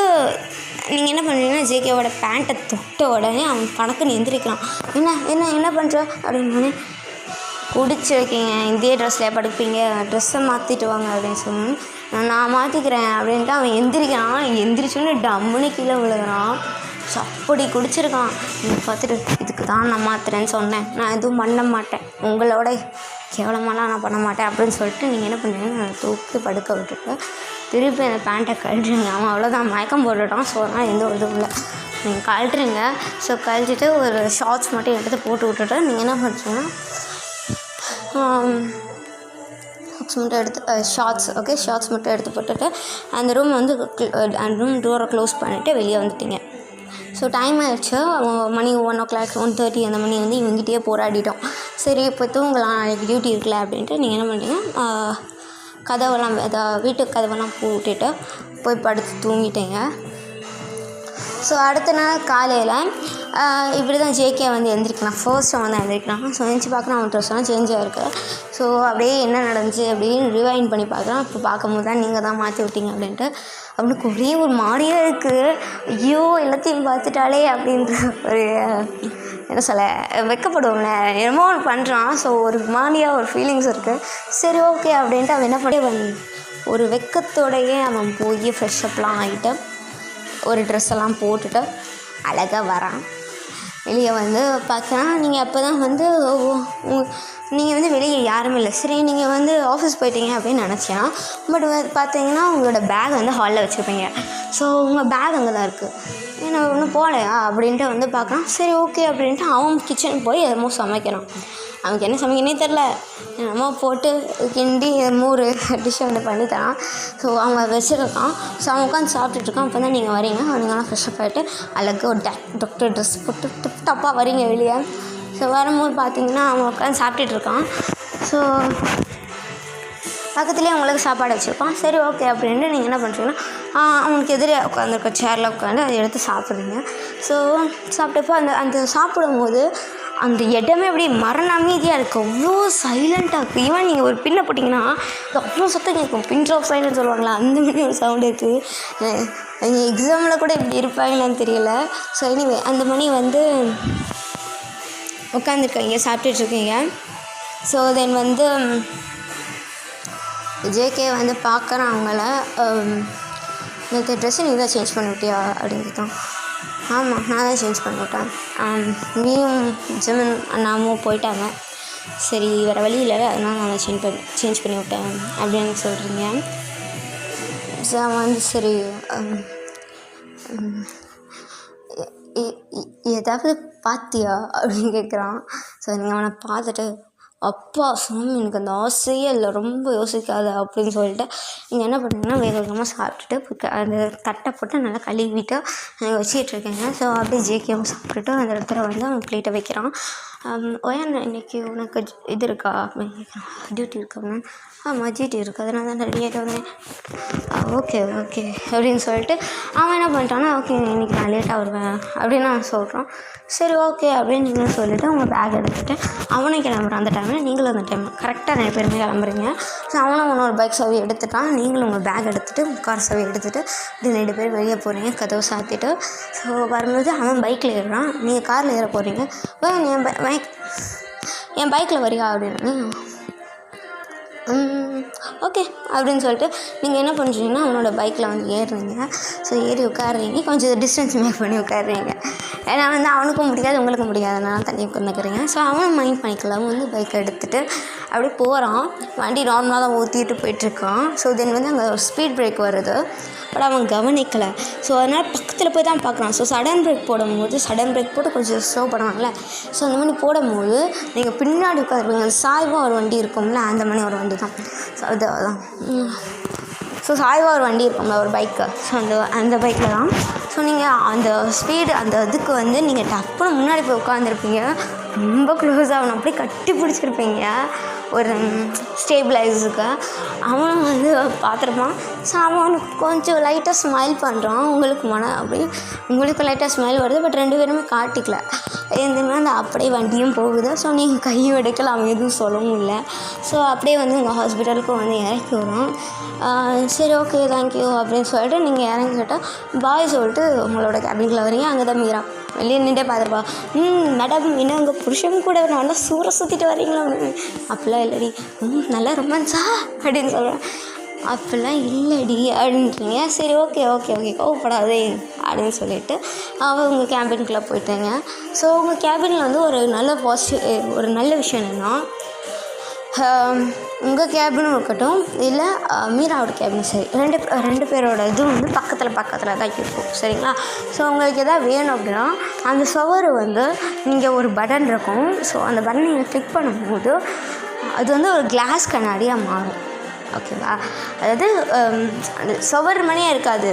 நீங்கள் என்ன பண்ணுறீங்கன்னா, ஜேகேவோட பேண்ட்டை தொட்ட உடனே அவன் கணக்குன்னு எந்திரிக்கிறான். என்ன பண்ணுற அப்படின்னு குடிச்சிருக்கீங்க, இதே ட்ரெஸ்ஸில் படுப்பீங்க, ட்ரெஸ்ஸை மாற்றிட்டு வாங்க அப்படின்னு சொன்னேன். நான் மாற்றிக்கிறேன் அப்படின்ட்டு அவன் எந்திரிச்சோன்னு டம்முன்னு கீழே விழுகிறான். ஸோ அப்படி குடிச்சிருக்கான். நீங்கள் பார்த்துட்டு இதுக்கு தான் நான் மாற்றுறேன்னு சொன்னேன், நான் எதுவும் பண்ண மாட்டேன், உங்களோட கேவலமாலாம் நான் பண்ண மாட்டேன் அப்படின்னு சொல்லிட்டு நீங்கள் என்ன பண்ணுறீங்க, நான் தூக்கி படுக்க விட்டுட்டு திருப்பி அந்த பேண்ட்டை கழட்டுறீங்க. அவன் அவ்வளோதான் மயக்கம் போட்டுட்டான். ஸோ அதனால் எந்த ஒரு இதுவும் இல்லை, நீங்கள் கழட்டுறீங்க. ஸோ கழட்டிட்டு ஒரு ஷார்ட்ஸ் மட்டும் எடுத்து போட்டு விட்டுட்டு நீங்கள் என்ன பண்ணுறீங்கன்னா, ஷார்ட்ஸ் மட்டும் எடுத்து போட்டுட்டு அந்த ரூம் டோரை க்ளோஸ் பண்ணிவிட்டு வெளியே வந்துட்டீங்க. ஸோ டைம் ஆகிடுச்சு, மணி 1:00 1:30 அந்த மணி வந்து இவங்கிட்டே போராடிட்டோம். சரி இப்போ தூங்கலாம், நாளைக்கு டியூட்டி இருக்குல்ல அப்படின்ட்டு நீங்கள் என்ன பண்ணுறீங்க, வீட்டு கதவெல்லாம் பூட்டிட்டு போய் படுத்து தூங்கிட்டீங்க. ஸோ அடுத்த நாள் காலையில் இப்படி தான் ஜேகே வந்து எழுந்திரிக்கலாம். ஃபர்ஸ்ட் அவன் தான் எழுந்திரிக்கிறான். ஸோ எழுந்திரிச்சு பார்க்குறான், அவன் ட்ரெஸ்லாம் சேஞ்ச் ஆகிருக்கு. ஸோ அப்படியே என்ன நடந்துச்சு அப்படின்னு ரிவைண்ட் பண்ணி பார்க்குறான். இப்போ பார்க்கும்போது தான் நீங்கள் தான் மாற்றி விட்டீங்க அப்படின்ட்டு அவனுக்கு ஒரே ஒரு மாதிரியாக இருக்குது. ஐயோ எல்லாத்தையும் பார்த்துட்டாலே அப்படின்ற ஒரு என்ன சொல்ல வெக்கப்படுவோம்ல, என்னமோ ஒன்று பண்ணுறான். ஸோ ஒரு மாதிரியாக ஒரு ஃபீலிங்ஸ் இருக்குது. சரி ஓகே அப்படின்ட்டு அவன் என்ன பண்ணி ஒரு வெக்கத்தோடையே அவன் போய் ஃப்ரெஷ்அப்லாம் ஆகிட்டு ஒரு ட்ரெஸ்ஸெல்லாம் போட்டுட்டு அழகாக வரான். வெளியே வந்து பார்க்குறான். நீங்கள் அப்போ தான் வந்து நீங்கள் வந்து வெளியே யாருமே இல்லை. சரி நீங்கள் வந்து ஆஃபீஸ் போயிட்டீங்க அப்படின்னு நினச்சேன். பட் பார்த்தீங்கன்னா உங்களோட பேக் வந்து ஹாலில் வச்சுருப்பீங்க. ஸோ உங்கள் பேக் அங்கே தான் இருக்குது. ஏன்னா ஒன்றும் போகலையா அப்படின்ட்டு வந்து பார்க்குறான். சரி ஓகே அப்படின்ட்டு அவன் கிச்சனுக்கு போய் எதுமோ சமைக்கிறான். அவனுக்கு என்ன சமைக்கனே தெரில, என்னமோ போட்டு கிண்டி எதுமோ ஒரு டிஷ்ஷை வந்து பண்ணி தரான். ஸோ அவங்க வச்சுருக்கான். ஸோ அவன் உட்காந்து சாப்பிட்டுட்ருக்கான். அப்போ தான் நீங்கள் வரீங்க. நீங்களாம் ஃப்ரெஷ்அப் ஆகிட்டு அழகாக ஒரு டாக்டர் ட்ரெஸ் போட்டு டிப்டாப்பாக வரீங்க வெளியே. ஸோ வரும்போது பார்த்தீங்கன்னா அவன் உட்காந்து சாப்பிட்டுட்ருக்கான். ஸோ பக்கத்துலேயே அவங்களுக்கு சாப்பாடு வச்சுருப்பான். சரி ஓகே அப்படின்ட்டு நீங்கள் என்ன பண்ணுறீங்கன்னா, அவனுக்கு எதிரே உட்காந்துருக்க சேரில் உட்காந்து அதை எடுத்து சாப்பிட்றீங்க. ஸோ சாப்பிட்டப்போ அந்த சாப்பிடும்போது அந்த இடமே அப்படியே மரண அமைதியாக இருக்குது. அவ்வளோ சைலண்ட்டாக இருக்குது. ஈவன் நீங்கள் ஒரு பின்னை போட்டிங்கன்னா அவ்வளோ சத்தம் கேட்கும். பின் ட்ராப் சைலண்ட் சொல்லுவாங்களா, அந்த மாதிரி ஒரு சவுண்டு இருக்குது. எக்ஸாமில் கூட இப்படி இருப்பாங்களான்னு தெரியல. ஸோ எனிவே அந்த மணி வந்து உட்காந்துருக்கீங்க, சாப்பிட்டுட்ருக்கீங்க. ஸோ தென் வந்து ஜேகே வந்து பார்க்குறான் அவங்கள. நேற்று ட்ரெஸ்ஸு நீ தான் சேஞ்ச் பண்ணி விட்டியா அப்படின்னு தான். ஆமாம், நான் தான் சேஞ்ச் பண்ணி விட்டேன். நீயும் ஜெமின் அண்ணாமும் போயிட்டாங்க. சரி வேறு வழி இல்லை, அதனால் நான் சேஞ்ச் பண்ணி விட்டேன் அப்படின்னு சொல்கிறீங்க. ஸோ வந்து சரி ஏதாவது பார்த்தியா அப்படின்னு கேட்குறான். ஸோ நீங்கள் அவனை பார்த்துட்டு அப்பா சாமி எனக்கு அந்த ஆசையே இல்லை, ரொம்ப யோசிக்காத அப்படின்னு சொல்லிட்டு நீங்கள் என்ன பண்ணுறீங்கன்னா வேக வேகமாக சாப்பிட்டுட்டு அந்த தட்டை போட்டு நல்லா கழுவிட்டு வச்சிட்ருக்கேங்க. ஸோ அப்படியே ஜேகேவும் சாப்பிட்டுட்டு அந்த இடத்துல வந்து அவன் பிளேட்டை வைக்கிறான். ஓயாண்ணா இன்றைக்கி உனக்கு இது இருக்கா அப்படின்னு கேட்குறான். டியூட்டி இருக்கா? ஆமாம் டியூட்டி இருக்குது, அதனால தான் ரெடியாகிட்டு வந்தேன். ஓகே அப்படின்னு சொல்லிட்டு அவன் என்ன பண்ணிட்டான்னா, ஓகே இன்றைக்கி நான் லேட்டாக வருவேன் அப்படின்னு நான் சொல்கிறான். சரி ஓகே அப்படின்னு நீங்களும் சொல்லிவிட்டு உங்கள் பேக் எடுத்துகிட்டு அவனும் கிளம்புறான். அந்த டைமில் நீங்களும் அந்த டைம் கரெக்டாக 2 பேருமே கிளம்புறீங்க. ஸோ அவனும் உன்னோட பைக் சாவி எடுத்துட்டான். நீங்களும் உங்கள் பேக் எடுத்துகிட்டு கார் சாவி எடுத்துகிட்டு இப்படி 2 பேர் வெளியே போகிறீங்க, கதவை சாத்திட்டு. ஸோ வரும்போது அவன் பைக்கில் ஏறுறான், நீங்கள் காரில் ஏற போகிறீங்க. என் பைக்கில் வரியா அப்படின்னு. ஓகே அப்படின்னு சொல்லிட்டு நீங்கள் என்ன பண்ணுறீங்கன்னா அவனோட பைக்கில் வந்து ஏறுறீங்க. ஸோ ஏறி உட்காடுறீங்க, கொஞ்சம் டிஸ்டன்ஸ் மேக் பண்ணி உட்காடுறீங்க. ஏன்னா வந்து அவனுக்கும் முடியாது உங்களுக்கும் முடியாதுனால தண்ணி உட்காந்துக்கிறீங்க. ஸோ அவனும் மைண்ட் பண்ணிக்கலாம் வந்து பைக்கை எடுத்துகிட்டு அப்படியே போகிறான். வண்டி நார்மலாக தான் ஊற்றிட்டு போயிட்டுருக்கான். ஸோ தென் வந்து அங்கே ஸ்பீட் பிரேக் வருது, பட் அவன் கவனிக்கலை. ஸோ அதனால் பக்கத்தில் போய் தான் பார்க்குறான். ஸோ சடன் பிரேக் போடும்போது சடன் பிரேக் போட்டு கொஞ்சம் ஸ்லோ பண்ணுவாங்கள்ல, ஸோ அந்த மாதிரி போடும்போது நீங்கள் பின்னாடி உட்காந்துருப்பீங்க. அந்த சாய்வாக ஒரு வண்டி இருக்கும்ல, அந்த மாதிரி ஒரு வண்டி தான். ஸோ அதுதான் ஸோ சாய்வாக ஒரு வண்டி இருக்கும்ல, ஒரு பைக்கு. ஸோ அந்த பைக்கில் தான். ஸோ நீங்கள் அந்த ஸ்பீடு அந்த இதுக்கு வந்து நீங்கள் டப்புன்னு முன்னாடி போய் உட்காந்துருப்பீங்க. ரொம்ப க்ளோஸாக அவனை அப்படியே கட்டி பிடிச்சிருப்பீங்க ஒரு ஸ்டேபிளைஸுக்கு. அவனும் வந்து பார்த்துருப்பான். ஸோ அவனுக்கு கொஞ்சம் லைட்டாக ஸ்மைல் பண்ணுறான். உங்களுக்கு லைட்டாக ஸ்மைல் வருது, பட் 2 பேருமே காட்டிக்கல. எதுவுமே அந்த அப்படியே வண்டியும் போகுது. ஸோ நீங்கள் கையும் எடுக்கல, அவன் எதுவும் சொல்லவும் இல்லை. ஸோ அப்படியே வந்து உங்கள் ஹாஸ்பிட்டலுக்கும் வந்து இறக்கி வரும். சரி ஓகே தேங்க்யூ அப்படின்னு சொல்லிட்டு நீங்கள் இறங்கிக்கிட்ட பாய் சொல்லிட்டு உங்களோட கேபினில் வரீங்க. அங்கே தான் மீரா வெளியே நின்றே பார்த்துருப்பா. மேடம் என்ன உங்கள் புருஷன் கூட நல்லா சூற சுற்றிட்டு வரீங்களா அப்படின்னு. அப்படிலாம் இல்லடி. நல்லா ரொமான்ஸா அப்படின்னு சொல்கிறேன். அப்படிலாம் இல்லடி அப்படின்றீங்க. சரி ஓகே கோவப்படாதே அப்படின்னு சொல்லிவிட்டு உங்கள் கேபின்குள்ளே போயிட்டீங்க. ஸோ உங்கள் கேபினில் வந்து ஒரு நல்ல விஷயம் என்னென்னா, உங்கள் கேபினும் இருக்கட்டும் இல்லை மீராவோட கேபினும் சரி, ரெண்டு பேரோட இதுவும் வந்து பக்கத்தில் தான் இருக்கும். சரிங்களா? ஸோ உங்களுக்கு எதாவது வேணும் அப்படின்னா அந்த சுவர் வந்து நீங்கள் ஒரு பட்டன் இருக்கும். ஸோ அந்த பட்டன் நீங்கள் கிளிக் பண்ணும்போது அது வந்து ஒரு கிளாஸ் கண்ணாடியாக மாறும். ஓகேவா? அதாவது அந்த சுவர் மணியே இருக்காது,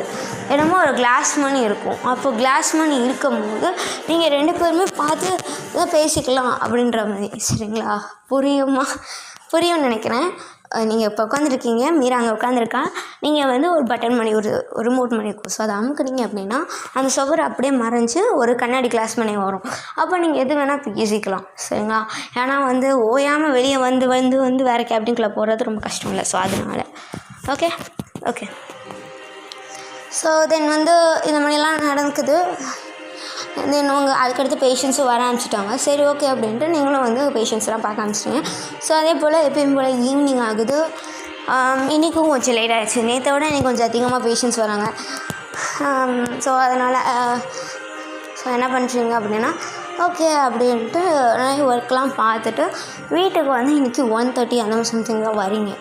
என்னமோ ஒரு கிளாஸ் மணி இருக்கும். அப்போது கிளாஸ் மணி இருக்கும்போது நீங்கள் 2 பேருமே பார்த்து தான் பேசிக்கலாம் அப்படின்ற மாதிரி. சரிங்களா? புரியும்னு நினைக்கிறேன். நீங்கள் இப்போ உட்காந்துருக்கீங்க, மீரா அங்கே உட்காந்துருக்கா. நீங்கள் வந்து ஒரு பட்டன் மணி ஒரு ரிமோட் மணி இருக்கும். ஸோ அதை அமுக்குனீங்க அப்படின்னா அந்த சுவர் அப்படியே மறைஞ்சு ஒரு கண்ணாடி கிளாஸ் மணி வரும். அப்போ நீங்கள் எது வேணால் பேசிக்கலாம். சரிங்களா? ஏன்னா வந்து ஓயாமல் வெளியே வந்து வேறு கேபின்குள்ளே போகிறது ரொம்ப கஷ்டம் இல்லை. ஸோ அதனால் ஓகே. ஸோ தென் வந்து இந்த மாதிரிலாம் நடக்குது. தென் அதுக்கடுத்து பேஷண்ட்ஸும் வர ஆரம்பிச்சிட்டாங்க. சரி ஓகே அப்படின்ட்டு நீங்களும் வந்து பேஷண்ட்ஸ்லாம் பார்க்க ஆரம்பிச்சிட்டிங்க. ஸோ அதே போல் எப்பயும் போல் ஈவினிங் ஆகுது. இன்றைக்கும் கொஞ்சம் லேட் ஆகிடுச்சு. நேற்றை விட இன்றைக்கி கொஞ்சம் அதிகமாக பேஷண்ட்ஸ் வராங்க. ஸோ அதனால் என்ன பண்ணுறீங்க அப்படின்னா ஓகே அப்படின்ட்டு நிறைய ஒர்க்லாம் பார்த்துட்டு வீட்டுக்கு வந்து இன்றைக்கி 1:30 அந்த மாதிரி சம்திங் தான் வரீங்க.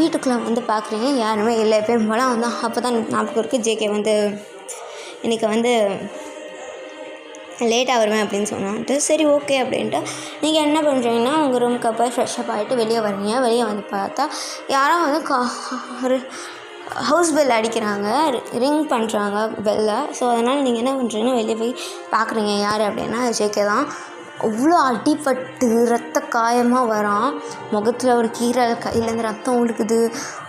வீட்டுக்குள்ளே வந்து பார்க்குறீங்க, யாருமே இல்லை. எப்பயும் போல் வந்து அப்போ தான் ஞாபகம் இருக்குது ஜேகே வந்து இன்றைக்கி வந்து லேட்டாக வருவேன் அப்படின்னு சொன்னான்ட்டு. சரி ஓகே அப்படின்ட்டு நீங்கள் என்ன பண்ணுறீங்கன்னா உங்கள் ரூமுக்கு போய் ஃப்ரெஷ்அப் ஆகிட்டு வெளியே வரீங்க. வெளியே வந்து பார்த்தா யாரோ வந்து ஒரு ஹவுஸ் பெல் அடிக்கிறாங்க, ரிங் பண்ணுறாங்க பெல்லை. ஸோ அதனால் நீங்கள் என்ன பண்ணுறீங்கன்னா வெளியே போய் பார்க்குறீங்க. யார் அப்படின்னா ஜேகே தான். அவ்வளோ அடிபட்டு ரத்த காயமாக வரான். முகத்தில் ஒரு கீரல், கையிலேருந்து ரத்தம் ஒழுக்குது,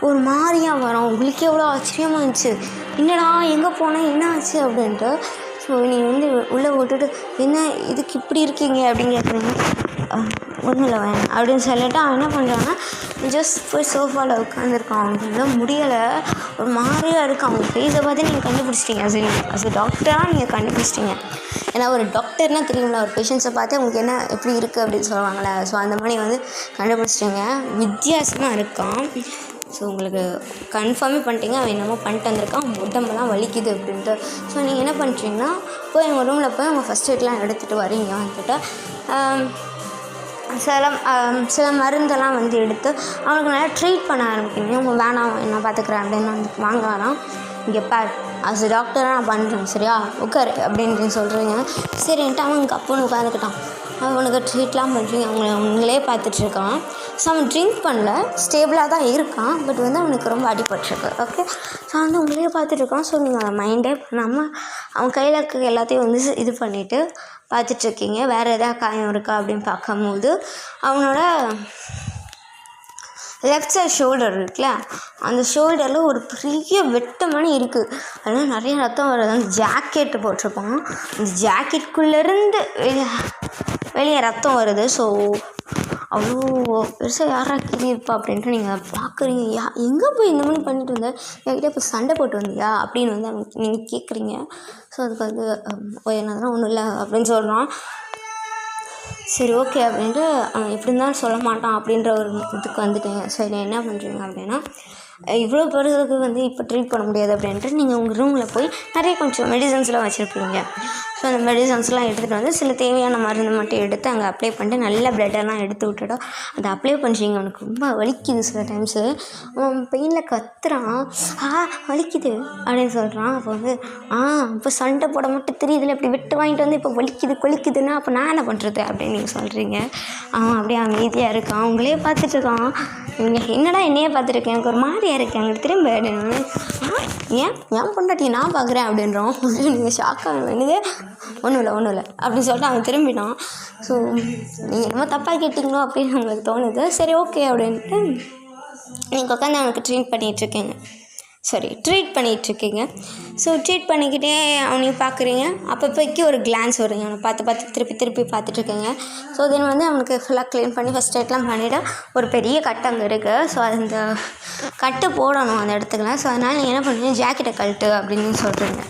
ஒரு மாதிரியாக வரான். உங்களுக்கே எவ்வளோ ஆச்சரியமாக இருந்துச்சு, என்னடா எங்கே போனேன் என்ன ஆச்சு அப்படின்ட்டு. ஸோ நீங்கள் வந்து உள்ளே விட்டுட்டு என்ன இதுக்கு இப்படி இருக்கீங்க அப்படின்னு கேட்குறீங்க. ஒன்றும் இல்லை வேணாம் அப்படின்னு சொல்லிட்டு அவன் என்ன பண்ணுறாங்கன்னா ஜஸ்ட் போய் சோஃபாவில் உட்காந்துருக்கான். அவனுக்கு எல்லாம் முடியலை, ஒரு மாதிரியாக இருக்கான். அவங்க ஃபேஸை பார்த்து நீங்கள் கண்டுபிடிச்சிட்டிங்க. அஸ் எ டாக்டராக நீங்கள் கண்டுபிடிச்சிட்டிங்க. ஏன்னா ஒரு டாக்டர்னால் தெரியுங்களா, ஒரு பேஷண்ட்ஸை பார்த்து அவங்களுக்கு என்ன எப்படி இருக்குது அப்படின்னு சொல்லுவாங்களே. ஸோ அந்த மாதிரி வந்து கண்டுபிடிச்சிட்டிங்க. வித்தியாசமாக இருக்கான். ஸோ உங்களுக்கு கன்ஃபார்மே பண்ணிட்டீங்க அவன் என்னமோ பண்ணிட்டு வந்திருக்கான், உடம்பெல்லாம் வலிக்குது அப்படின்ட்டு. ஸோ நீங்கள் என்ன பண்ணுறீங்கன்னா போய் உங்கள் ரூமில் போய் உங்கள் ஃபஸ்ட் எய்ட்லாம் எடுத்துகிட்டு வரீங்க. வந்துட்டு சில மருந்தெல்லாம் வந்து எடுத்து அவனுக்கு நல்லா ட்ரீட் பண்ண ஆரம்பிக்கிறீங்க. உங்கள் வேணாம் நான் பார்த்துக்குறேன் அப்படின்னு வந்து வாங்க வேணாம், இங்கே பார் அஸ் எ டாக்டராக நான் பண்ணுறேன் சரியா உட்காரு அப்படின்னு சொல்கிறீங்க. சரின்ட்டு அவனுக்கு அப்போன்னு உட்காந்துக்கிட்டான். அவனுக்கு ட்ரீட்லாம் பண்ணுறீங்க. அவங்களே பார்த்துட்ருக்கான். ஸோ அவன் ட்ரிங்க் பண்ணல, ஸ்டேபிளாக தான் இருக்கான். பட் வந்து அவனுக்கு ரொம்ப அடிபட்டிருக்கு. ஓகே. ஸோ வந்து உங்களே பார்த்துட்ருக்கான். ஸோ நீங்கள் அதை மைண்டே பண்ணாமல் அவன் கையில் இருக்க எல்லாத்தையும் வந்து இது பண்ணிவிட்டு பார்த்துட்ருக்கீங்க. வேறு எதாவது காயம் இருக்கா அப்படின்னு பார்க்கும்போது அவனோட லெஃப்ட் சைட் ஷோல்டர் இருக்குல்ல, அந்த ஷோல்டரில் ஒரு பெரிய வெட்டு மணி இருக்குது. அதனால் நிறைய ரத்தம் வருது. அந்த ஜாக்கெட்டு போட்டிருப்பான், அந்த ஜாக்கெட்டுக்குள்ளேருந்து வெளியே ரத்தம் வருது. ஸோ அவ்வளோ பெருசாக யாரா கிளியிருப்பா அப்படின்ட்டு நீங்கள் பார்க்குறீங்க. எங்கே போய் இந்த மாதிரி பண்ணிட்டு வந்தேன், என்கிட்ட இப்போ சண்டை போட்டு வந்தியா அப்படின்னு வந்து நீங்கள் கேட்குறீங்க. ஸோ அதுக்கு வந்து என்னதுன்னா ஒன்றும் இல்லை அப்படின்னு சொல்கிறான். சரி ஓகே அப்படின்ட்டு எப்படி இருந்தாலும் சொல்ல மாட்டான் அப்படின்ற ஒரு இதுக்கு வந்துட்டேங்க. சரி என்ன பண்ணுறீங்க அப்படின்னா, இவ்வளோ பேருக்கு வந்து இப்போ ட்ரீட் பண்ண முடியாது அப்படின்ட்டு நீங்கள் உங்கள் ரூமில் போய் நிறைய கொஞ்சம் மெடிசன்ஸ்லாம் வச்சுருப்பீங்க. ஸோ அந்த மெடிசன்ஸ்லாம் எடுத்துகிட்டு வந்து சில தேவையான மருந்து மட்டும் எடுத்து அங்கே அப்ளை பண்ணிட்டு நல்லா பிளட்டெல்லாம் எடுத்து விட்டுட்டா அதை அப்ளை பண்ணுறீங்க. அவனுக்கு ரொம்ப வலிக்குது. சில டைம்ஸு அவன் பெயினில் கத்துறான், வலிக்குது அப்படின்னு சொல்கிறான். அப்போ வந்து இப்போ சண்டை போட மட்டும் தெரியுதுல, இப்படி விட்டு வாங்கிட்டு வந்து இப்போ வலிக்குதுன்னா அப்போ நான் என்ன பண்ணுறது அப்படின்னு நீங்கள் சொல்கிறீங்க. அவன் அப்படியே அமைதியாக இருக்கான், அவங்களே பார்த்துட்ருக்கான். நீங்கள் என்னடா என்னையே பார்த்துருக்கேன், எனக்கு ஒரு மாதிரியாக இருக்கேன், அங்கே திரும்ப ஏன் பொண்டாட்டி நான் பார்க்குறேன் அப்படின்றோம். நீங்கள் ஷாக்காக வேணுது, ஒன்றும் இல்லை அப்படின்னு சொல்லிட்டு அவன் திரும்பினான். ஸோ நீங்கள் என்னமோ தப்பாக கேட்டிங்களோ அப்படின்னு உங்களுக்கு தோணுது. சரி ஓகே அப்படின்ட்டு நீங்கள் உட்காந்து அவனுக்கு ட்ரீட் பண்ணிகிட்ருக்கீங்க. ஸோ ட்ரீட் பண்ணிக்கிட்டே அவனையும் பார்க்குறீங்க. அப்பப்போக்கி ஒரு கிளான்ஸ் வருங்க, அவனை பார்த்து திருப்பி பார்த்துட்ருக்கீங்க. ஸோ தென் வந்து அவனுக்கு ஃபுல்லாக க்ளீன் பண்ணி ஃபஸ்ட் எய்ட்லாம் பண்ணிவிட்டு ஒரு பெரிய கட்டு அங்கே இருக்குது. ஸோ அது அந்த கட்டு போடணும் அந்த இடத்துக்குலாம். ஸோ அதனால் நீங்கள் என்ன பண்ணுறீங்க, ஜாக்கெட்டை கழட்டு அப்படின்னு சொல்கிறீங்க.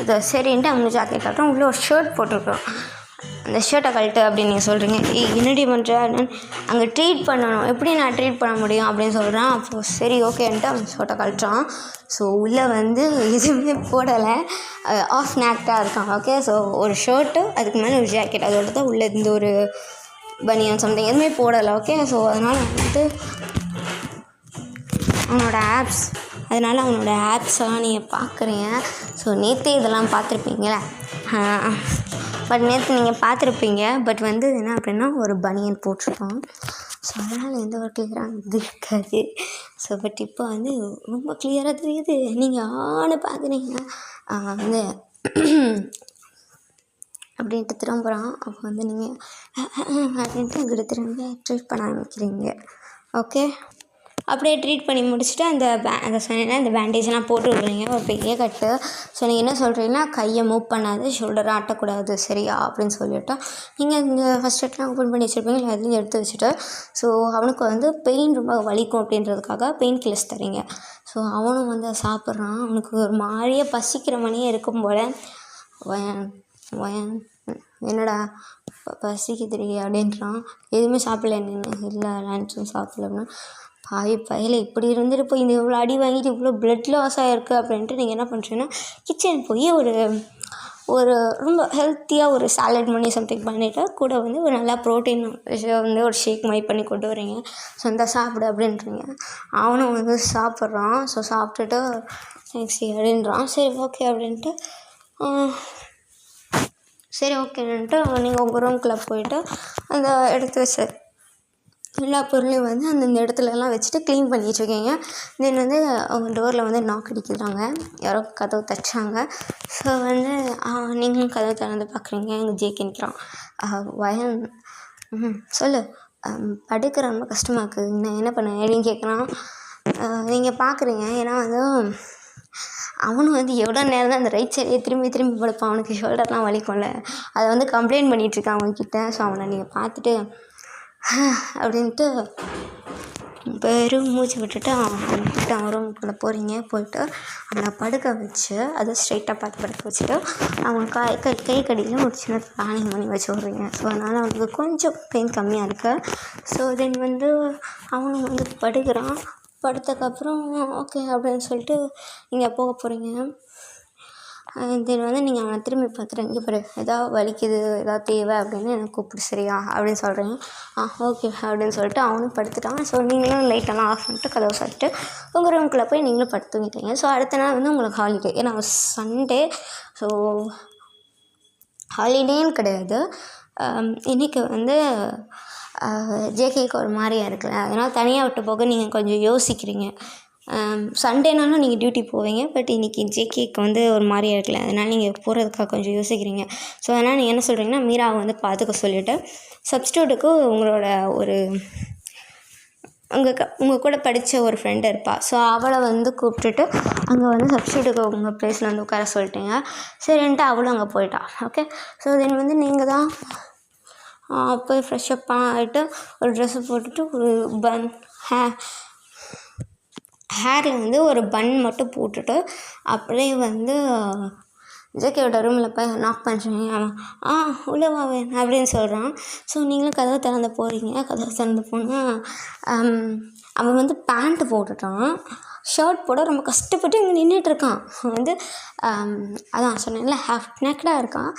இது சரின்ட்டு அவனுக்கு ஜாக்கெட் கழட்டும். உள்ளே ஒரு ஷர்ட் போட்டிருக்கோம், அந்த ஷர்ட்டை கழட்டு அப்படின்னு நீங்கள் சொல்கிறீங்க. என்னடி பண்ணுற, அங்கே ட்ரீட் பண்ணணும், எப்படி நான் ட்ரீட் பண்ண முடியும் அப்படின்னு சொல்கிறான். அப்போது சரி ஓகேன்ட்டு அவன் ஷர்ட்டை கழட்டுறான். ஸோ உள்ளே வந்து எதுவுமே போடலை, ஆஃப் நேக்டாக இருக்கான். ஓகே, ஸோ ஒரு ஷர்ட்டு, அதுக்கு மேலே ஒரு ஜாக்கெட், அதோட தான் உள்ளே இந்த ஒரு பனியன் சம்திங் எதுவுமே போடலை. ஓகே, ஸோ அதனால் வந்து அவனோட ஆப்ஸ்லாம் நீங்கள் பார்க்குறீங்க. ஸோ நேற்று இதெல்லாம் பார்த்துருப்பீங்களே, பட் நேற்று நீங்கள் பார்த்துருப்பீங்க. பட் வந்து என்ன அப்படின்னா ஒரு பனியன் போட்டிருக்கோம். ஸோ அதனால் எந்த ஒரு கிளியராக இது இருக்காது. ஸோ பட் இப்போ வந்து ரொம்ப கிளியராக தெரியுது. நீங்கள் பார்க்குறீங்க வந்து அப்படின்ட்டு திரும்புகிறான். அப்போ வந்து நீங்கள் அப்படின்ட்டு அங்கிட்ட திரும்ப ட்ரீட் பண்ண ஆரம்பிக்கிறீங்க. ஓகே, அப்படியே ட்ரீட் பண்ணி முடிச்சுட்டு அந்த சொன்னீங்கன்னா இந்த பேண்டேஜெலாம் போட்டு விட்றீங்க, ஒரு பெரிய கட்டு. ஸோ நீங்கள் என்ன சொல்கிறீங்கன்னா, கையை மூவ் பண்ணாது, ஷோல்டரை ஆட்டக்கூடாது, சரியா அப்படின்னு சொல்லிவிட்டா நீங்கள் இந்த ஃபஸ்ட் எய்ட்லாம் ஓப்பன் பண்ணி வச்சுருப்பீங்க, இல்லை அதையும் எடுத்து வச்சுட்டு ஸோ அவனுக்கு வந்து பெயின் ரொம்ப வலிக்கும் அப்படின்றதுக்காக பெயின் கில்லர்ஸ் தரீங்க. ஸோ அவனும் வந்து சாப்பிட்றான். அவனுக்கு ஒரு மாதிரியே பசிக்கிற மணியே இருக்கும் போல், என்னடா பசிக்குதுடி அப்படின்றான். எதுவுமே சாப்பிடல, இல்லை லன்ச்சும் சாப்பிடல அப்படின்னா, பையில இப்படி இருந்துட்டு போய் இந்த இவ்வளோ அடி வாங்கிட்டு இவ்வளோ பிளட் லாஸ் ஆகிருக்கு அப்படின்ட்டு நீங்கள் என்ன பண்ணுறீங்கன்னா, கிச்சன் போய் ஒரு ரொம்ப ஹெல்த்தியாக ஒரு சாலட் பண்ணி சம்திங் பண்ணிவிட்டு கூட வந்து ஒரு நல்லா ப்ரோட்டீன் வந்து ஒரு ஷேக் மாதிரி பண்ணி கொண்டு வரீங்க. ஸோ இந்த சாப்பிடு அப்படின்றீங்க. அவனும் வந்து சாப்பிட்றான். ஸோ சாப்பிட்டுட்டு சரி அப்படின்றான். சரி ஓகே அப்படின்ட்டு நீங்கள் உங்கள் ரூம்குள்ளே போயிட்டு அந்த எடுத்து வச்ச எல்லா பொருளையும் வந்து அந்தந்த இடத்துலலாம் வச்சுட்டு க்ளீன் பண்ணிகிட்ருக்கீங்க. தென் வந்து அவங்க டோரில் வந்து நாக் அடிக்கிறாங்க, யாரோ கதவு தச்சாங்க. ஸோ வந்து நீங்களும் கதவு திறந்து பார்க்குறீங்க. எங்கள் ஜேகே நிற்கிறான். வயன் சொல்லு, படுக்கிற ரொம்ப கஷ்டமாக இருக்குது, நான் என்ன பண்ணேன் அப்படின்னு கேட்குறான். நீங்கள் பார்க்குறீங்க, ஏன்னா வந்து அவனும் வந்து எவ்வளோ நேரம் தான் அந்த ரைட் சைடே திரும்பி படுப்பான், அவனுக்கு ஷோல்டர்லாம் வலிக்கும்ல, அதை வந்து கம்ப்ளைண்ட் பண்ணிகிட்ருக்கான் அவன்கிட்ட. ஸோ அவனை நீங்கள் பார்த்துட்டு அப்படின்ட்டு பெரும் மூச்சு விட்டுட்டு அவன் ரூமுக்குள்ளே போயிட்டு அவனை படுக்க வச்சு அதை ஸ்ட்ரைட்டாக பார்த்து படுக்க வச்சுட்டு அவன் கை கடியில் ஒரு சின்ன பிளானிங் பண்ணி வச்சு விட்றீங்க. ஸோ அதனால் அவனுக்கு கொஞ்சம் பெயின் கம்மியாக இருக்குது. ஸோ தென் வந்து அவனும் வந்து படுக்கிறான். படுத்ததுக்கப்புறம் ஓகே அப்படின்னு சொல்லிட்டு நீங்கள் போக போகிறீங்க. தென் வந்து நீங்கள் அவனை திரும்பி பார்த்துட்டு, இங்கே பாரு, எதாவது வலிக்குது, எதாவது தேவை அப்படின்னு எனக்கு கூப்பிடு, சரியா அப்படின்னு சொல்கிறீங்க. ஓகே அப்படின்னு சொல்லிட்டு அவனும் படுத்துட்டான். ஸோ நீங்களும் லைட்டெல்லாம் ஆஃப் பண்ணிட்டு கதவை சாப்பிட்டு உங்கள் ரூமுக்குள்ளே போய் நீங்களும் படுத்துங்கிட்டீங்க. ஸோ அடுத்த நாள் வந்து உங்களுக்கு ஹாலிடே, ஏன்னா சண்டே. ஸோ ஹாலிடேன்னு கிடையாது, இன்றைக்கி வந்து ஜேகேக்கு ஒரு மாதிரியாக இருக்குல்ல, அதனால் தனியாக விட்டு போக நீங்கள் கொஞ்சம் யோசிக்கிறீங்க. சண்டேனாலும் நீங்கள் டியூட்டி போவீங்க, பட் இன்றைக்கி ஜேகேக்கு வந்து ஒரு மாதிரியாக இருக்குல்ல, அதனால் நீங்கள் போகிறதுக்காக கொஞ்சம் யோசிக்கிறீங்க. ஸோ அதனால் நீங்கள் என்ன சொல்கிறீங்கன்னா, மீராவை வந்து பார்த்துக்க சொல்லிவிட்டு சப்ஸ்டியூட்டுக்கு உங்களோட உங்கள் கூட படித்த ஒரு ஃப்ரெண்டு இருப்பாள். ஸோ அவளை வந்து கூப்பிட்டுட்டு அங்கே வந்து சப்ஸ்டியூட்டுக்கு உங்கள் ப்ளேஸில் வந்து உட்கார சொல்லிட்டீங்க. சரின்ட்டு அவளும் அங்கே போயிட்டா. ஓகே, ஸோ தென் வந்து நீங்கள் தான் போய் ஃப்ரெஷ்அப் ஆகிட்டு ஒரு ட்ரெஸ்ஸு போட்டுட்டு ஒரு ஹேரில் வந்து ஒரு பன் மட்டும் போட்டுட்டு அப்படியே வந்து ஜேகேவோட ரூமில் போய் நாக் பண்ணுறீங்க. அவன் உள்ளே வாவேன் அப்படின்னு சொல்கிறான். ஸோ நீங்களும் கதவை திறந்து போகிறீங்க. கதவை திறந்து போனால் அவன் வந்து பேண்ட்டு போட்டுட்டான். ஷர்ட் போட ரொம்ப கஷ்டப்பட்டு இங்கே நின்றுட்டுருக்கான். வந்து அதான் சொன்னேன்ல, ஹாஃப் நேக்கடாக இருக்கான்.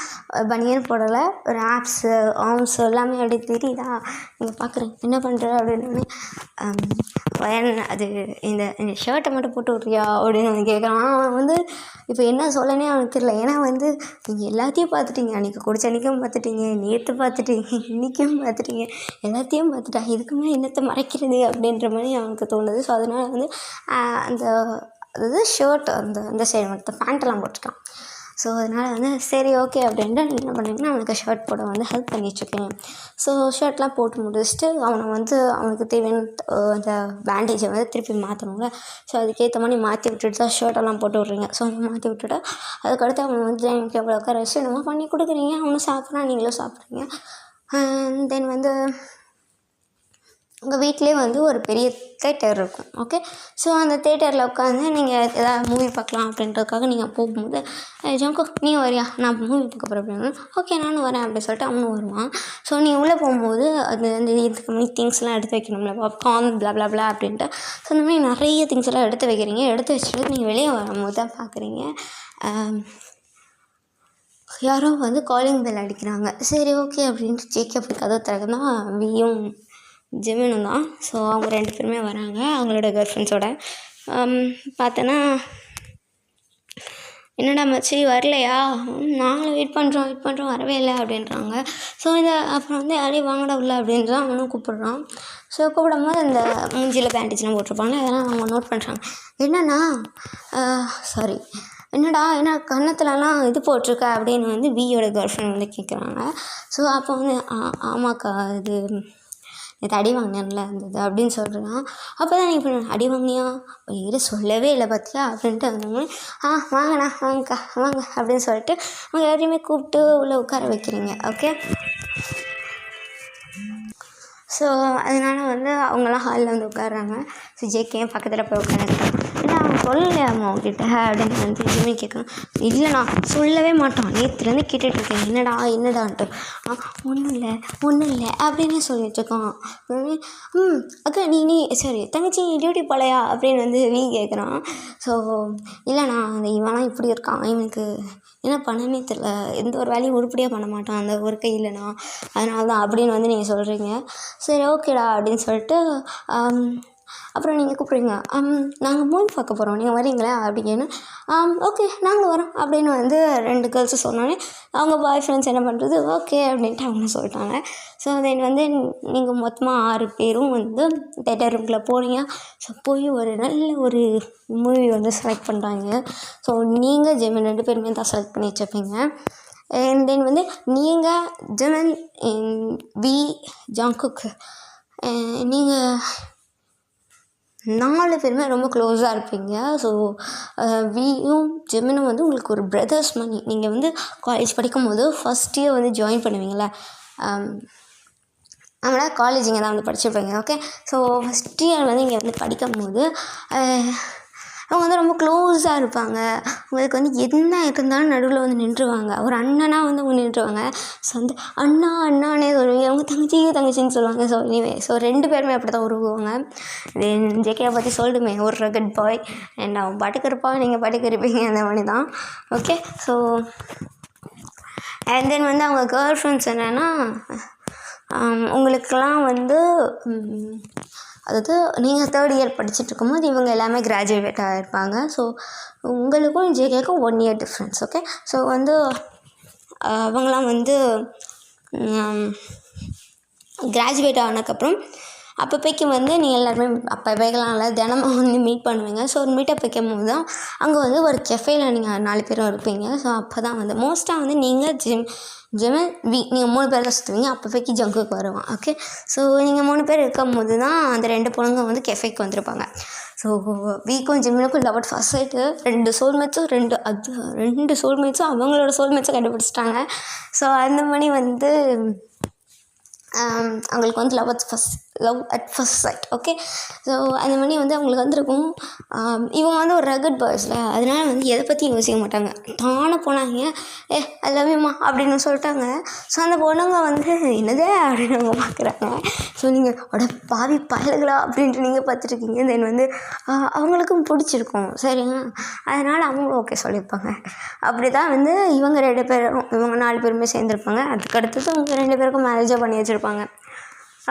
பனியன் போடலை, ஒரு ஆப்ஸு ஆர்ம்ஸு எல்லாமே அப்படி தெரியுதா. நீங்கள் பார்க்குறீங்க என்ன பண்ணுற அப்படின்னு. அது இந்த இந்த ஷர்ட்டை மட்டும் போட்டு விட்றியா அப்படின்னு அவன் கேட்குறான். அவன் வந்து இப்போ என்ன சொல்லனே அவனுக்கு தெரியல. ஏன்னா வந்து நீங்கள் எல்லாத்தையும் பார்த்துட்டீங்க. அன்றைக்கி குடிச்ச அன்றைக்கும் பார்த்துட்டீங்க, நேற்று பார்த்துட்டீங்க, இன்றைக்கும் பார்த்துட்டீங்க, எல்லாத்தையும் பார்த்துட்டா, இதுக்குமே என்னத்தை மறைக்கிறது அப்படின்ற மாதிரி அவனுக்கு தோணுது. ஸோ அதனால் வந்து அந்த அதாவது ஷர்ட் அந்த சைடு மட்டும் பேண்ட்டெல்லாம் போட்டிருக்கான். ஸோ அதனால் வந்து சரி ஓகே அப்படின்ட்டு நீங்கள் என்ன பண்ணுறீங்கன்னா அவனுக்கு ஷர்ட் போட வந்து ஹெல்ப் பண்ணிட்டுருக்கீங்க. ஸோ ஷர்ட்லாம் போட்டு முடிச்சுட்டு அவனுக்கு தேவையான அந்த பேண்டேஜை வந்து திருப்பி மாற்றணும்ல. ஸோ அதுக்கேற்ற மாதிரி மாற்றி விட்டுட்டு தான் ஷர்ட்டெல்லாம் போட்டு விட்றீங்க. ஸோ மாற்றி விட்டுட்டு அதுக்கடுத்து அவனை வந்து எனக்கு எவ்வளோ உட்கார வச்சு என்னமோ பண்ணி கொடுக்குறீங்க. அவனும் சாப்பிட்றான், நீங்களும் சாப்பிட்றீங்க. தென் வந்து உங்கள் வீட்டிலே வந்து ஒரு பெரிய தேட்டர் இருக்கும். ஓகே, ஸோ அந்த தேட்டரில் உட்காந்து நீங்கள் எதாவது மூவி பார்க்கலாம் அப்படின்றதுக்காக நீங்கள் போகும்போது ஜங்கு நீ வரியா, நான் மூவி பார்க்க போகிறேன் அப்படின்னு. ஓகே நானும் வரேன் அப்படின்னு சொல்லிட்டு அவனும் வருவான். ஸோ நீ உள்ளே போகும்போது அது அந்த இதுக்கு மாதிரி திங்ஸ்லாம் எடுத்து வைக்கணும்ல, பாப்கார்ன் பிளா அப்படின்ட்டு. ஸோ அந்த மாதிரி நிறைய திங்ஸ் எல்லாம் எடுத்து வைக்கிறீங்க. எடுத்து வச்சுட்டு நீங்கள் வெளியே வரும்போது தான் பார்க்குறீங்க யாரோ வந்து காலிங் பெல் அடிக்கிறாங்க. சரி ஓகே அப்படின்ட்டு ஜேகே போய் கதவை திறந்தா வியும் ஜிமினும் தான். ஸோ அவங்க 2 பேருமே வராங்க அவங்களோட கேர்ள் ஃப்ரெண்ட்ஸோட. பார்த்தோன்னா என்னடா மச்சி வரலையா, நாங்களும் வெயிட் பண்ணுறோம் வரவே இல்லை அப்படின்றாங்க. ஸோ அப்புறம் வந்து யாரையே வாங்கடா உள்ள அப்படின்றான். அவனும் கூப்பிட்றான். ஸோ கூப்பிடும்போது அந்த மூஞ்சியில் பேண்டேஜ்லாம் போட்டிருப்பாங்க, அதெல்லாம் அவங்க நோட் பண்ணுறாங்க. என்னடா என்ன கன்னத்துலலாம் இது போட்டிருக்க அப்படின்னு வந்து வியோட கேர்ள் ஃப்ரெண்ட் வந்து கேட்குறாங்க. ஸோ அப்போ வந்து ஆமாக்கா இது அடி வாங்கினேன்ல அந்த அப்படின்னு சொல்கிறான். அப்போ தான் நீங்கள் பண்ண அடி வாங்கினியா இரு சொல்லவே இல்லை பார்த்தியா அப்படின்ட்டு வந்தவங்க வாங்கண்ணா வாங்கக்கா வாங்க அப்படின்னு சொல்லிட்டு அவங்க எல்லாத்தையுமே கூப்பிட்டு உள்ளே உட்கார வைக்கிறீங்க. ஓகே, ஸோ அதனால் வந்து அவங்களாம் ஹாலில் வந்து உட்காடுறாங்க. ஸோ ஜேகே பக்கத்தில் போய் உட்காந்துருக்காங்க. இல்லை அவன் சொல்லலையாம்மா அவங்ககிட்ட அப்படின்னு வந்து எதுவுமே கேட்கணும். இல்லைண்ணா சொல்லவே மாட்டான், நேற்றுலேருந்து கேட்டுட்ருக்கேன் என்னடான்ட்டு. ஒன்றும் இல்லை அப்படின்னு சொல்லிட்டுருக்கான். அக்கா நீ சரி தங்கச்சி டியூட்டி போலையா அப்படின்னு வந்து கேட்குறான். ஸோ இல்லைண்ணா அந்த இவனாம் இப்படி இருக்கான், இவனுக்கு என்ன பண்ணனே தெரில, எந்த ஒரு வேலையும் உருப்படியாக பண்ண மாட்டான், அந்த ஒரு கை இல்லைண்ணா அதனால தான் அப்படின்னு வந்து நீங்கள் சொல்கிறீங்க. சரி ஓகேடா அப்படின்னு சொல்லிட்டு அப்புறம் நீங்கள் கூப்பிட்றீங்க. நாங்கள் மூவி பார்க்க போகிறோம், நீங்கள் வரீங்களா அப்படின்னு. ஓகே நாங்களும் வரோம் அப்படின்னு வந்து 2 கேர்ள்ஸும் சொன்னோன்னே அவங்க பாய் ஃப்ரெண்ட்ஸ் என்ன பண்ணுறது ஓகே அப்படின்ட்டு அவங்க சொல்லிட்டாங்க. ஸோ தென் வந்து நீங்கள் மொத்தமாக 6 பேரும் வந்து தேட்டர் ரூம்குள்ளே போனீங்க. ஸோ போய் ஒரு நல்ல ஒரு மூவி வந்து செலக்ட் பண்ணுறாங்க. ஸோ நீங்கள் ஜெமின் 2 பேருமே தான் செலக்ட் பண்ணி வச்சுருப்பீங்க. அண்ட் தென் வந்து நீங்கள் ஜெமின் வி ஜங்குக் நீங்கள் 4 பேருமே ரொம்ப க்ளோஸாக இருப்பீங்க. ஸோ வியும் ஜெமினும் வந்து உங்களுக்கு ஒரு பிரதர்ஸ் மாதிரி. நீங்கள் வந்து காலேஜ் படிக்கும்போது ஃபஸ்ட் இயர் வந்து ஜாயின் பண்ணுவீங்களே, அதனால் காலேஜ் இங்கே தான் வந்து படிச்சுருப்பீங்க. ஓகே, ஸோ ஃபஸ்ட் இயர் வந்து இங்கே வந்து படிக்கும்போது அவங்க வந்து ரொம்ப க்ளோஸாக இருப்பாங்க. உங்களுக்கு வந்து என்ன இருந்தாலும் நடுவில் வந்து நின்றுவாங்க. ஒரு அண்ணனாக வந்து அவங்க நின்றுவாங்க. ஸோ வந்து அண்ணானே சொல்லுவீங்க, அவங்க தங்கச்சின்னு சொல்லுவாங்க. ஸோ எனிவே ஸோ 2 பேருமே அப்படி தான் உருவாங்க. தென் ஜேகேவை பற்றி சொல்லிடுமே, ஒரு ரகட் பாய் அண்ட் அவன் பாட்டுக்கு இருப்பான், நீங்கள் பாட்டுக்கு இருப்பீங்க, அந்த மாதிரி தான். ஓகே, ஸோ அண்ட் தென் வந்து அவங்க கேர்ள் ஃப்ரெண்ட்ஸ் என்னென்னா உங்களுக்கெல்லாம் வந்து அதாவது நீங்கள் 3rd இயர் படிச்சுட்டு இருக்கும்போது இவங்க எல்லாமே கிராஜுவேட் ஆகிருப்பாங்க. ஸோ உங்களுக்கும் ஜேகேக்கும் 1 இயர் டிஃப்ரென்ஸ். ஓகே, ஸோ வந்து அவங்களாம் வந்து கிராஜுவேட் ஆனதுக்கப்புறம் அப்போதைக்கு வந்து நீங்கள் எல்லாருமே அப்போதைக்கெல்லாம் இல்லை தினமும் வந்து மீட் பண்ணுவீங்க. ஸோ ஒரு மீட்டப் வைக்கும் போது தான் அங்கே வந்து ஒரு கெஃபேயில் நீங்கள் 4 பேரும் இருப்பீங்க. ஸோ அப்போ தான் வந்து மோஸ்ட்டாக வந்து நீங்கள் ஜெமின் வி நீங்கள் 3 பேர் தான் சுற்றுவீங்க. அப்போதைக்கு ஜங்குக்கு வருவான். ஓகே, ஸோ நீங்கள் 3 பேர் இருக்கும் போது தான் அந்த 2 பொண்ணுங்க வந்து கெஃபேக்கு வந்திருப்பாங்க. ஸோ வீக்கும் ஜெமினுக்கும் லவ் அட் ஃபர்ஸ்ட் சைட்டு 2 சோல்மேட்ஸும் அவங்களோட சோல்மேட்ஸும் கண்டுபிடிச்சிட்டாங்க. ஸோ அந்த மாதிரி வந்து அவங்களுக்கு வந்து love at first sight. Okay, so அந்த மாதிரி வந்து அவங்களுக்கு வந்திருக்கும். இவங்க வந்து ஒரு ரகட் பாய்ஸில், அதனால வந்து எதை பற்றியும் யோசிக்க மாட்டாங்க. தானே போனாங்க, ஐ லவ் யூமா அப்படின்னு சொல்லிட்டாங்க. ஸோ அந்த பொண்ணுங்க வந்து என்னதே அப்படின்னு அவங்க பார்க்குறாங்க. ஸோ நீங்கள் அட பாவி பயலுகளா அப்படின்ட்டு நீங்கள் பார்த்துட்ருக்கீங்க. தென் வந்து அவங்களுக்கும் பிடிச்சிருக்கும் சரிங்க, அதனால் அவங்களும் ஓகே சொல்லியிருப்பாங்க. அப்படி தான் வந்து இவங்க 2 பேரும், இவங்க 4 பேருமே சேர்ந்துருப்பாங்க. அதுக்கடுத்தது அவங்க 2 பேருக்கும் மேரேஜாக பண்ணி வச்சுருப்பாங்க.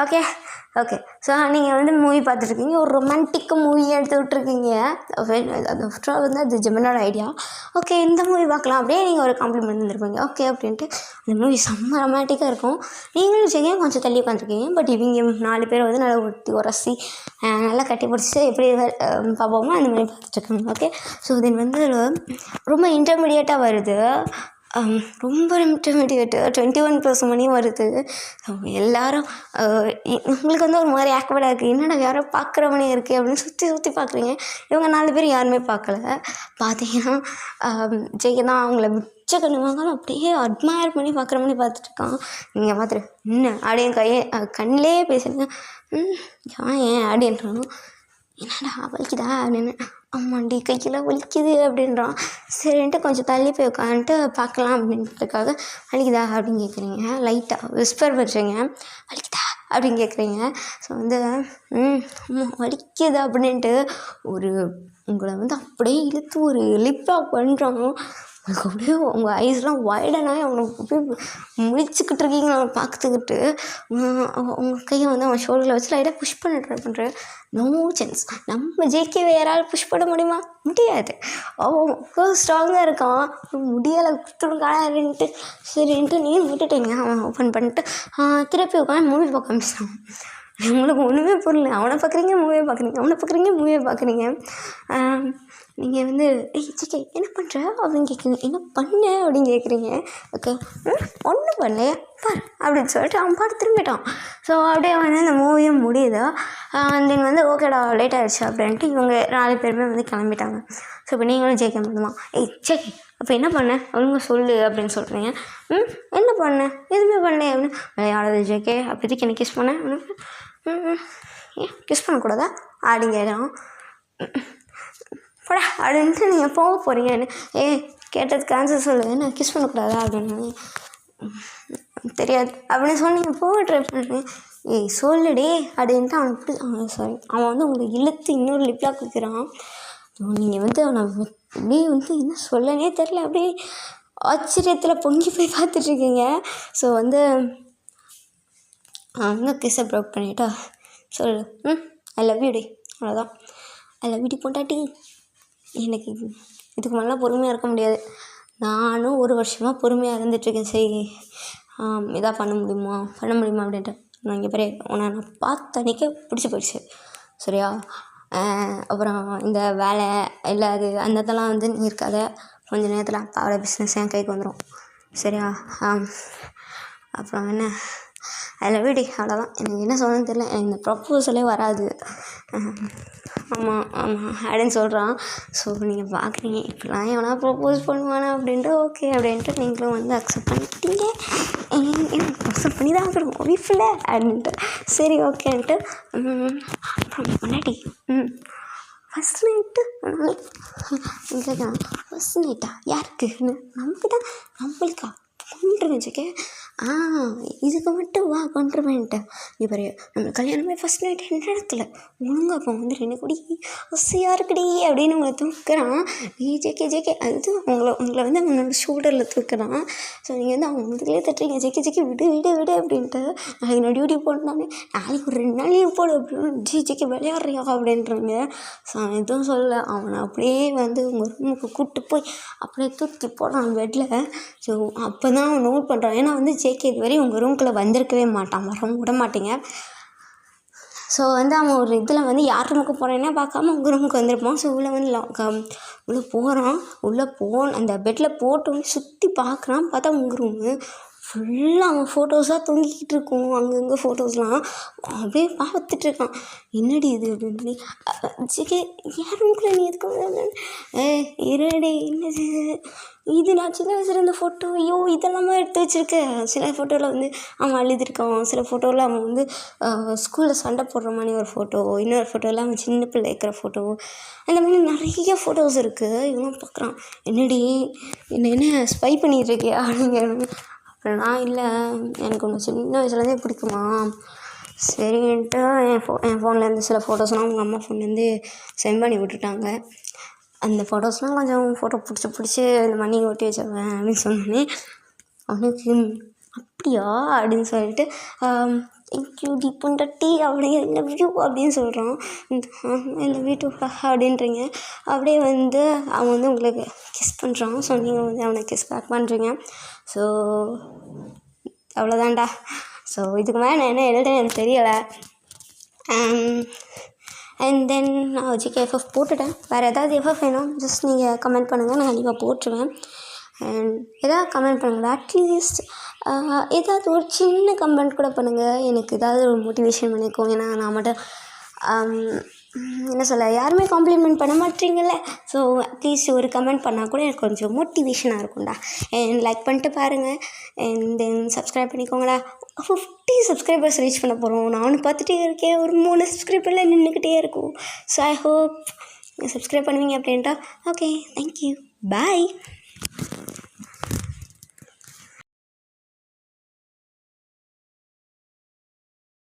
ஓகே ஓகே, ஸோ நீங்கள் வந்து மூவி பார்த்துட்ருக்கீங்க, ஒரு ரொமான்டிக் மூவி எடுத்து விட்ருக்கீங்க. அது வந்து அது ஜெமினோட ஐடியா. ஓகே, இந்த மூவி பார்க்கலாம் அப்படியே நீங்கள் ஒரு காம்ப்ளிமெண்ட் வந்துருப்பீங்க. ஓகே அப்படின்ட்டு அந்த மூவி செம்ம ரொமான்டிக்காக இருக்கும். நீங்களும் செய்ய கொஞ்சம் தள்ளி உட்காந்துருக்கீங்க. பட் இவங்க 4 பேர் வந்து நல்லா ஒட்டி உரசி நல்லா கட்டி பிடிச்சி எப்படி பார்ப்போமோ அந்த மாதிரி பார்த்துட்ருக்காங்க. ஓகே, ஸோ தென் வந்து ரொம்ப இன்டர்மீடியேட்டாக வருது, ரொம்ப இன்டர்மீடியேட்டு 21+ மணி வருது. எல்லோரும் உங்களுக்கு வந்து ஒரு மாதிரி ஆக்வர்டாக இருக்குது, என்னடா யாரோ பார்க்குற மணி இருக்குது அப்படின்னு சுற்றி பார்க்குறீங்க. இவங்க 4 பேர் யாருமே பார்க்கல. பார்த்தீங்கன்னா ஜெயதான் அவங்கள மிச்ச கண்ணு வாங்காமல் அப்படியே அட்மையர் பண்ணி பார்க்குற மணி பார்த்துட்ருக்கான். நீங்கள் பார்த்துட்டு இன்னும் அப்படியே கண்ணிலே பேசுகிறீங்க. ஏன் அப்படின்றான். என்னடா வலிக்குதா அப்படின்னு. ஆமாண்டி கையெல்லாம் வலிக்குது அப்படின்றான். சரின்ட்டு கொஞ்சம் தள்ளி போய் உட்காந்துட்டு பார்க்கலாம் அப்படின்றதுக்காக வலிக்குதா அப்படின்னு கேட்குறீங்க. லைட்டாக விஸ்பர் பண்ணுறீங்க, வலிக்குதா அப்படின்னு கேட்குறீங்க. ஸோ வந்து வலிக்குது அப்படின்ட்டு உங்களை வந்து அப்படியே இழுத்து ஒரு லிப்பாக பண்ணுறான். உங்களுக்கு அப்படியே உங்கள் ஐஸ்லாம் வைடனாகி அவனை அப்படியே முழிச்சுக்கிட்டு இருக்கீங்க. அவனை பார்த்துக்கிட்டு உங்கள் கையை வந்து அவன் ஷோல்டரில் வச்சு லைட்டாக புஷ் பண்ண ட்ரை பண்ணுறேன். No chance. நம்ம ஜேகேவை யாராலும் புஷ் பண்ண முடியுமா? முடியாது. அவன் ஸ்ட்ராங்காக இருக்கான். முடியலை கொடுத்துருக்கான்ட்டு சரின்ட்டு நீங்கள் விட்டுட்டீங்க. அவன் ஓப்பன் பண்ணிட்டு திருப்பி உட்காந்து மூவி பார்க்க ஆரம்பிச்சிட்டான். உங்களுக்கு ஒன்றுமே புரியல. அவனை பார்க்குறீங்க, மூவியை பார்க்குறீங்க, அவனை பார்க்குறீங்க, மூவியை பார்க்குறீங்க. நீங்கள் வந்து ஜேகே என்ன பண்ணுற அப்படின்னு கேட்குறீங்க. என்ன பண்ண அப்படின்னு கேட்குறீங்க. ஓகே, ஒன்றும் பண்ணலையே பார் அப்படின்னு சொல்லிட்டு அவன் பாட்டு திரும்பிட்டான். ஸோ அப்படியே வந்து அந்த மூவியும் முடியுது. தென் வந்து ஓகேடா லேட் ஆகிடுச்சு அப்படின்ட்டு இவங்க 4 பேருமே வந்து கிளம்பிட்டாங்க. ஸோ இப்போ நீங்களும் ஜேகே பண்ணுமா, ஜேகே அப்போ என்ன பண்ண ஒழுங்காக சொல்லு அப்படின்னு சொல்கிறீங்க. என்ன பண்ணேன், எதுவுமே பண்ணேன் அப்படின்னு. விளையாடுறது ஜேகே அப்போதைக்கு என்ன கிஸ் பண்ணேன். ஏன் கிஸ் பண்ணக்கூடாதா அப்படின்னு கேட்குறான். போடா அப்படின்ட்டு நீங்கள் போக போகிறீங்க. கேட்டதுக்கு ஆன்சர் சொல்லு, என்ன கிஸ் பண்ணக்கூடாதா அப்படின்னு. தெரியாது அப்படின்னு சொல்லி நீங்கள் போக ட்ரை பண்ணுறீங்க. சொல்லுடே அப்படின்ட்டு அவன் வந்து உங்களை இழுத்து இன்னொரு லிப்லாக் வைக்கிறான். நீங்கள் வந்து அவனை அப்படியே வந்து என்ன சொல்லனே தெரில, அப்படியே ஆச்சரியத்தில் பொங்கி போய் பார்த்துட்ருக்கீங்க. ஸோ வந்து வந்து கிஸ்ஸை ப்ரோக் பண்ணிட்டா சொல்லு, ஐ லவ் யூ டே, அவ்வளோதான். ஐ லவ் யூ டி பொண்டாட்டி. எனக்கு இதுக்கு மேலாம் பொறுமையாக இருக்க முடியாது. நானும் 1 வருஷமாக பொறுமையாக இருந்துகிட்ருக்கேன். சரி இதாக பண்ண முடியுமா அப்படின்ட்டு. நான் இங்கே பெரிய உன்னை நான் பார்த்த அன்றைக்கே பிடிச்சி போயிடுச்சு சரியா. அப்புறம் இந்த வேலை இல்லை அது அந்த இதெல்லாம் வந்து நீ இருக்காத, கொஞ்சம் நேரத்தில் அப்பாவோட பிஸ்னஸ் என் கைக்கு வந்துடும் சரியா. அப்புறம் என்ன, ஐ லவ் யூ டி, அவ்வளோதான். எனக்கு என்ன சொல்லணும்னு தெரியல, எனக்கு இந்த ப்ரப்போசலே வராது. ஆமாம் அப்படின்னு சொல்கிறான். ஸோ நீங்கள் பார்க்குறீங்க இப்படிலாம் எவனா ப்ரப்போஸ் பண்ணுவானா அப்படின்ட்டு. ஓகே அப்படின்ட்டு நீங்களும் வந்து அக்செப்ட் பண்ணிட்டீங்க. அக்செப்ட் பண்ணி தான் ஆகணும் ஒய்ஃபில் அப்படின்ட்டு. சரி ஓகேன்ட்டு அப்புறம் முன்னாடி ஃபஸ்ட் நைட்டு கேட்குறான். ஃபஸ்ட் நைட்டா யாருக்கு, நமக்கு தான், நம்மளுக்கா கொண்டுருவேன் வச்சுக்க. இதுக்கு மட்டும் வா கொண்டுருவேன்ட்டு. இப்போ நம்ம கல்யாணமே ஃபஸ்ட் நைட் என்ன இடத்துல ஒழுங்காக அப்போ வந்து 2 கோடி ஒசையாக இருக்குடி அப்படின்னு உங்களை தூக்குறான். ஜேகே அது உங்களை வந்து அவனோட ஷோல்டரில் தூக்குறான். ஸோ நீங்கள் வந்து அவங்க முதலே தட்டுறீங்க, ஜேகே விடு அப்படின்ட்டு. நாளைக்கு நான் டியூட்டி போட்டானே, நாளைக்கு ஒரு 2 நாள் லீவ் போடு அப்படின்னு. ஜேகே விளையாடுறியா அப்படின்றாங்க. ஸோ எதுவும் சொல்லலை. அவனை அப்படியே வந்து உங்கள் ரூமுக்கு கூப்பிட்டு போய் அப்படியே தூக்கி போடுறான் பெட்டில். ஸோ அப்போ தான் அவன் நோட் பண்ணுறான். ஏன்னா வந்து ஜேகே இதுவரை உங்கள் ரூம்குள்ளே வந்திருக்கவே மாட்டான், வரவும் விட மாட்டீங்க. ஸோ வந்து அவன் ஒரு இதில் வந்து யார் ரூமுக்கு போகிறேன்னா பார்க்காம உங்கள் ரூமுக்கு வந்திருப்பான். ஸோ உள்ளே வந்து உள்ளே போகிறான். உள்ளே அந்த பெட்டில் போட்டு சுற்றி பார்க்குறான். பார்த்தா உங்கள் ரூமு ஃபுல்லாக அவன் ஃபோட்டோஸாக தொங்கிக்கிட்டு இருக்கும். அங்கங்கே ஃபோட்டோஸ்லாம் அப்படியே பார்த்துட்ருக்கான். என்னடி இது அப்படின்னு. ஜிகே யார் ரூம்குள்ளே நீ எதுக்கு? இருடி என்னது இது? நான் சின்ன வயசுல இருந்த ஃபோட்டோ. ஐயோ இதெல்லாமா எடுத்து வச்சுருக்கேன். சில ஃபோட்டோவில் வந்து அவன் அழுதுருக்கான். சில ஃபோட்டோவில் அவன் வந்து ஸ்கூலில் சண்டை போடுற மாதிரி ஒரு ஃபோட்டோ, இன்னொரு ஃபோட்டோவில் அவன் சின்ன பிள்ளை இருக்கிற ஃபோட்டோ, அந்த மாதிரி நிறைய ஃபோட்டோஸ் இருக்குது. இவனும் பார்க்குறான், என்னடி என்ன ஸ்பை பண்ணிகிட்ருக்கியா அப்படிங்கிற. அப்புறம் நான் இல்லை, எனக்கு ஒன்று சின்ன வயசுலேருந்தே பிடிக்குமா, சரின்ட்டு என் ஃபோன்லேருந்து சில ஃபோட்டோஸ்லாம் அவங்க அம்மா ஃபோன்லேருந்து சென்ட் பண்ணி விட்டுட்டாங்க. அந்த ஃபோட்டோஸ்லாம் கொஞ்சம் ஃபோட்டோ பிடிச்சி இந்த மணி ஒட்டி வச்சிருவேன் அப்படின்னு சொன்னோன்னே அவனுக்கு அப்படியா அப்படின்னு சொல்லிட்டு தேங்க்யூ டி பொண்டாட்டி அப்படியே லவ் யூ அப்படின்னு சொல்கிறான். இந்த வீட்டு அப்படின்றீங்க. அப்படியே வந்து அவன் வந்து உங்களுக்கு கிஸ் பண்ணுறான். ஸோ நீங்கள் வந்து அவனை கிஸ் பேக் பண்ணுறீங்க. ஸோ அவ்வளோதான்டா. ஸோ இதுக்கு மேலே நான் என்ன எழுதுன்னு எனக்கு தெரியலை. அண்ட் தென் நான் ஜிகேஎஃப்எஃப் போட்டுட்டேன். வேறு ஏதாவது எஃப்எஃப் வேணும் ஜஸ்ட் நீங்கள் கமெண்ட் பண்ணுங்கள், நான் கண்டிப்பாக போட்டுருவேன். அண்ட் எதாவது கமெண்ட் பண்ணுங்கள், அட்லீஸ்ட் ஏதாவது ஒரு சின்ன கமெண்ட் கூட பண்ணுங்கள். எனக்கு ஏதாவது ஒரு மோட்டிவேஷன் பண்ணிக்கோங்க. ஏன்னா நான் மட்டும் என்ன சொல்ல, யாருமே காம்ப்ளிமெண்ட் பண்ண மாட்டீங்கல்ல. ஸோ அட்லீஸ்ட் ஒரு கமெண்ட் பண்ணால் கூட எனக்கு கொஞ்சம் மோட்டிவேஷனாக இருக்கும்டா. அண்ட் லைக் பண்ணிட்டு பாருங்கள். அண்ட் தென் சப்ஸ்கிரைப் பண்ணிக்கோங்கடா. 50 சப்ஸ்கிரைபர்ஸ் ரீச் பண்ண போகிறோம். நானும் பார்த்துட்டே இருக்கேன், ஒரு 3 சப்ஸ்கிரைபரில் நின்றுக்கிட்டே இருக்கும். ஸோ ஐ ஹோப் சப்ஸ்கிரைப் பண்ணுவீங்க அப்படின்ட்டா. ஓகே, தேங்க்யூ, பாய்.